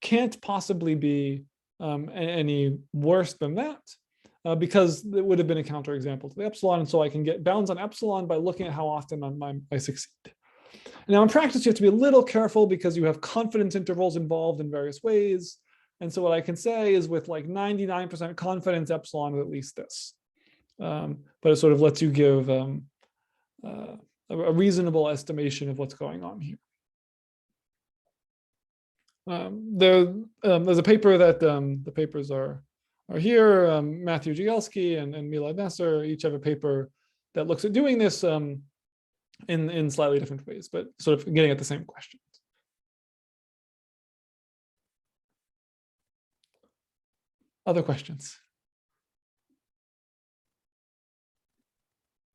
can't possibly be any worse than that, because it would have been a counterexample to the epsilon. And so I can get bounds on epsilon by looking at how often I succeed. Now in practice, you have to be a little careful because you have confidence intervals involved in various ways. And so what I can say is with like 99% confidence, epsilon is at least this. But it sort of lets you give a reasonable estimation of what's going on here. There's a paper that the papers are here. Matthew Jigelski and Milad Nasser each have a paper that looks at doing this in slightly different ways, but sort of getting at the same questions. Other questions?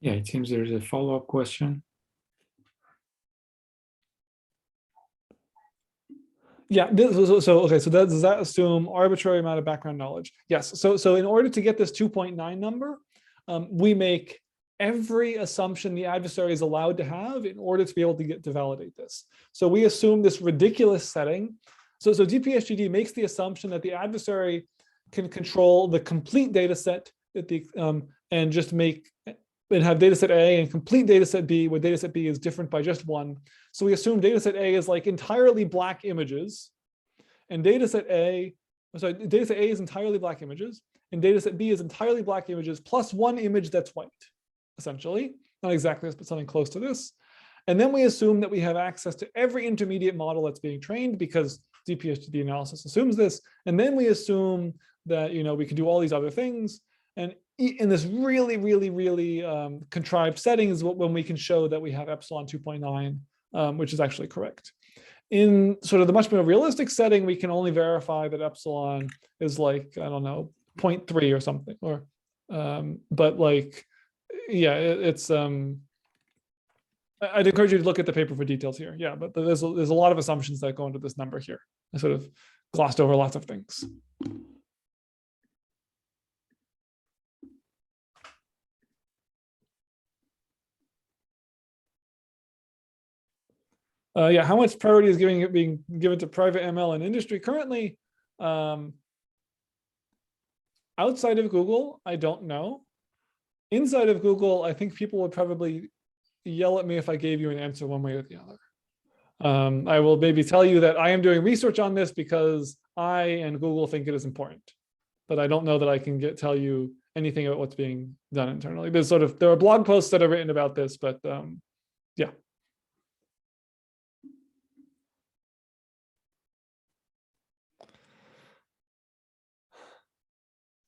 Yeah, it seems there's a follow-up question. Yeah, okay, so does that assume arbitrary amount of background knowledge? Yes, so in order to get this 2.9 number, we make every assumption the adversary is allowed to have in order to be able to validate this. So we assume this ridiculous setting. So DPSGD makes the assumption that the adversary can control the complete data set and just have dataset A and complete dataset B, where dataset B is different by just 1. So we assume dataset A is like entirely black images, and dataset A is entirely black images, and dataset B is entirely black images plus 1 image that's white, essentially. Not exactly this, but something close to this. And then we assume that we have access to every intermediate model that's being trained because DPSGD analysis assumes this. And then we assume that we can do all these other things. And in this really, really, really contrived setting is when we can show that we have epsilon 2.9, which is actually correct. In sort of the much more realistic setting, we can only verify that epsilon is like, I don't know, 0.3 or something. Or, but like, yeah, it's. I'd encourage you to look at the paper for details here. Yeah, but there's a lot of assumptions that go into this number here. I sort of glossed over lots of things. Yeah, how much priority is being given to private ML in industry currently? Outside of Google, I don't know. Inside of Google, I think people would probably yell at me if I gave you an answer one way or the other. I will maybe tell you that I am doing research on this because I and Google think it is important, but I don't know that I can tell you anything about what's being done internally. There are blog posts that are written about this, but yeah.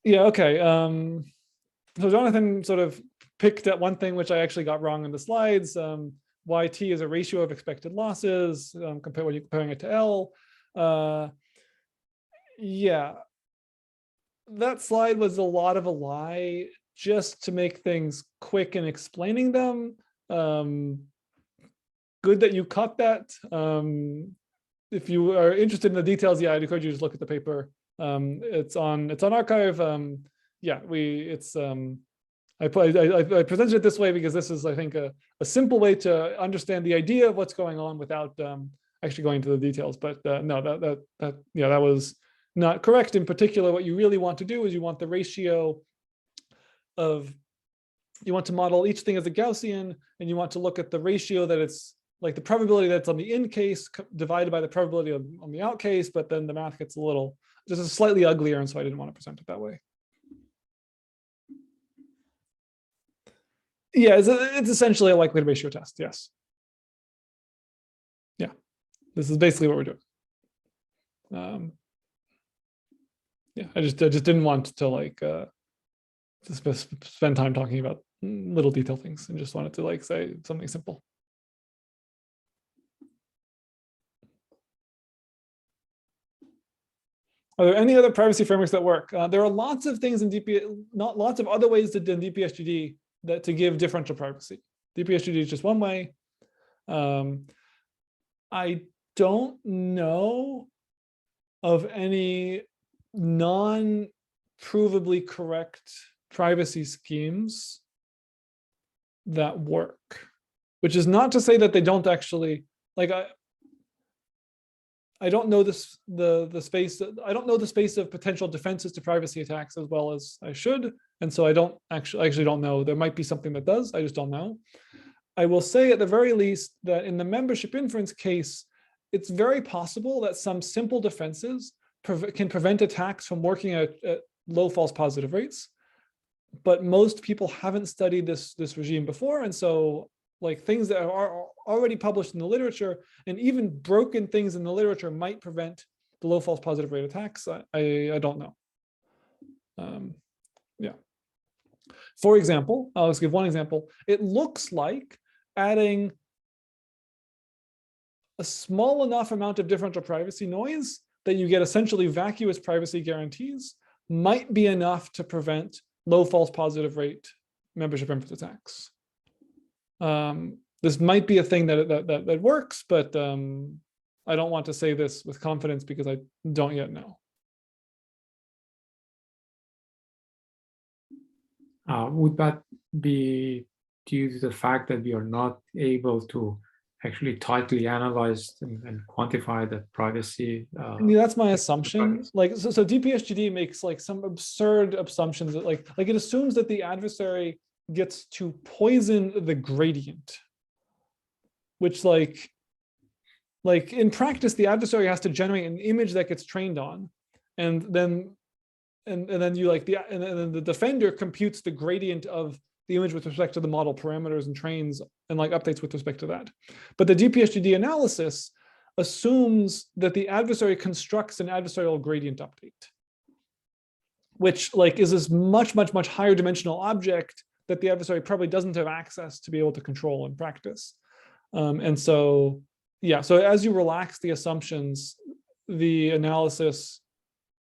Yeah, okay. So Jonathan sort of picked at one thing which I actually got wrong in the slides. YT is a ratio of expected losses, when you're comparing it to L. Yeah, that slide was a lot of a lie just to make things quick in explaining them. Good that you caught that. If you are interested in the details, yeah, I'd encourage you to just look at the paper. It's on archive. Yeah, I presented it this way because this is, I think, a simple way to understand the idea of what's going on without actually going into the details. But no, that was not correct. In particular, what you really want to do is you want the ratio of, you want to model each thing as a Gaussian, and you want to look at the ratio that it's like the probability that's on the in case divided by the probability on the out case, but then the math gets just slightly uglier, and so I didn't want to present it that way. Yeah, it's essentially a likelihood ratio test, yes. Yeah, this is basically what we're doing. Yeah, I just didn't want to spend time talking about little detail things, and just wanted to say something simple. Are there any other privacy frameworks that work? There are lots of things in lots of other ways in DPSGD to give differential privacy. DPSGD is just one way. I don't know of any non-provably correct privacy schemes that work, which is not to say that they don't actually, I don't know the space. I don't know the space of potential defenses to privacy attacks as well as I should, and so I actually don't know. There might be something that does. I just don't know. I will say at the very least that in the membership inference case, it's very possible that some simple defenses can prevent attacks from working at low false positive rates. But most people haven't studied this regime before, and so things that are already published in the literature, and even broken things in the literature, might prevent the low false positive rate attacks. I don't know. Yeah. For example, I'll just give one example. It looks like adding a small enough amount of differential privacy noise that you get essentially vacuous privacy guarantees might be enough to prevent low false positive rate membership inference attacks. This might be a thing that works, but I don't want to say this with confidence because I don't yet know. Would that be due to the fact that we are not able to actually tightly analyze and quantify the privacy? I mean, that's my assumption. So DPSGD makes some absurd assumptions that it assumes that the adversary gets to poison the gradient, which in practice the adversary has to generate an image that gets trained on, and then the defender computes the gradient of the image with respect to the model parameters and trains and updates with respect to that. But the DPSGD analysis assumes that the adversary constructs an adversarial gradient update, which is this much higher dimensional object that the adversary probably doesn't have access to be able to control in practice. And so, yeah, so as you relax the assumptions, the analysis,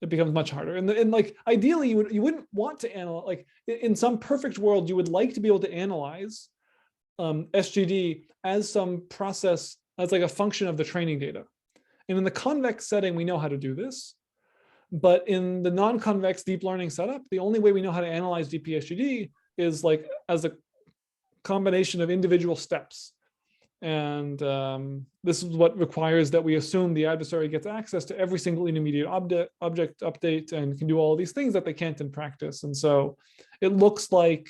it becomes much harder. And ideally, you wouldn't want to analyze, in some perfect world, you would like to be able to analyze SGD as some process, as a function of the training data. And in the convex setting, we know how to do this. But in the non-convex deep learning setup, the only way we know how to analyze DPSGD is as a combination of individual steps. And this is what requires that we assume the adversary gets access to every single intermediate object update and can do all these things that they can't in practice. And so it looks like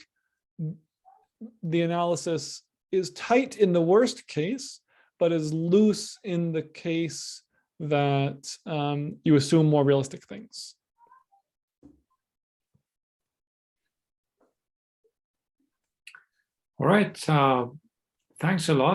the analysis is tight in the worst case, but is loose in the case that you assume more realistic things. All right. Thanks a lot.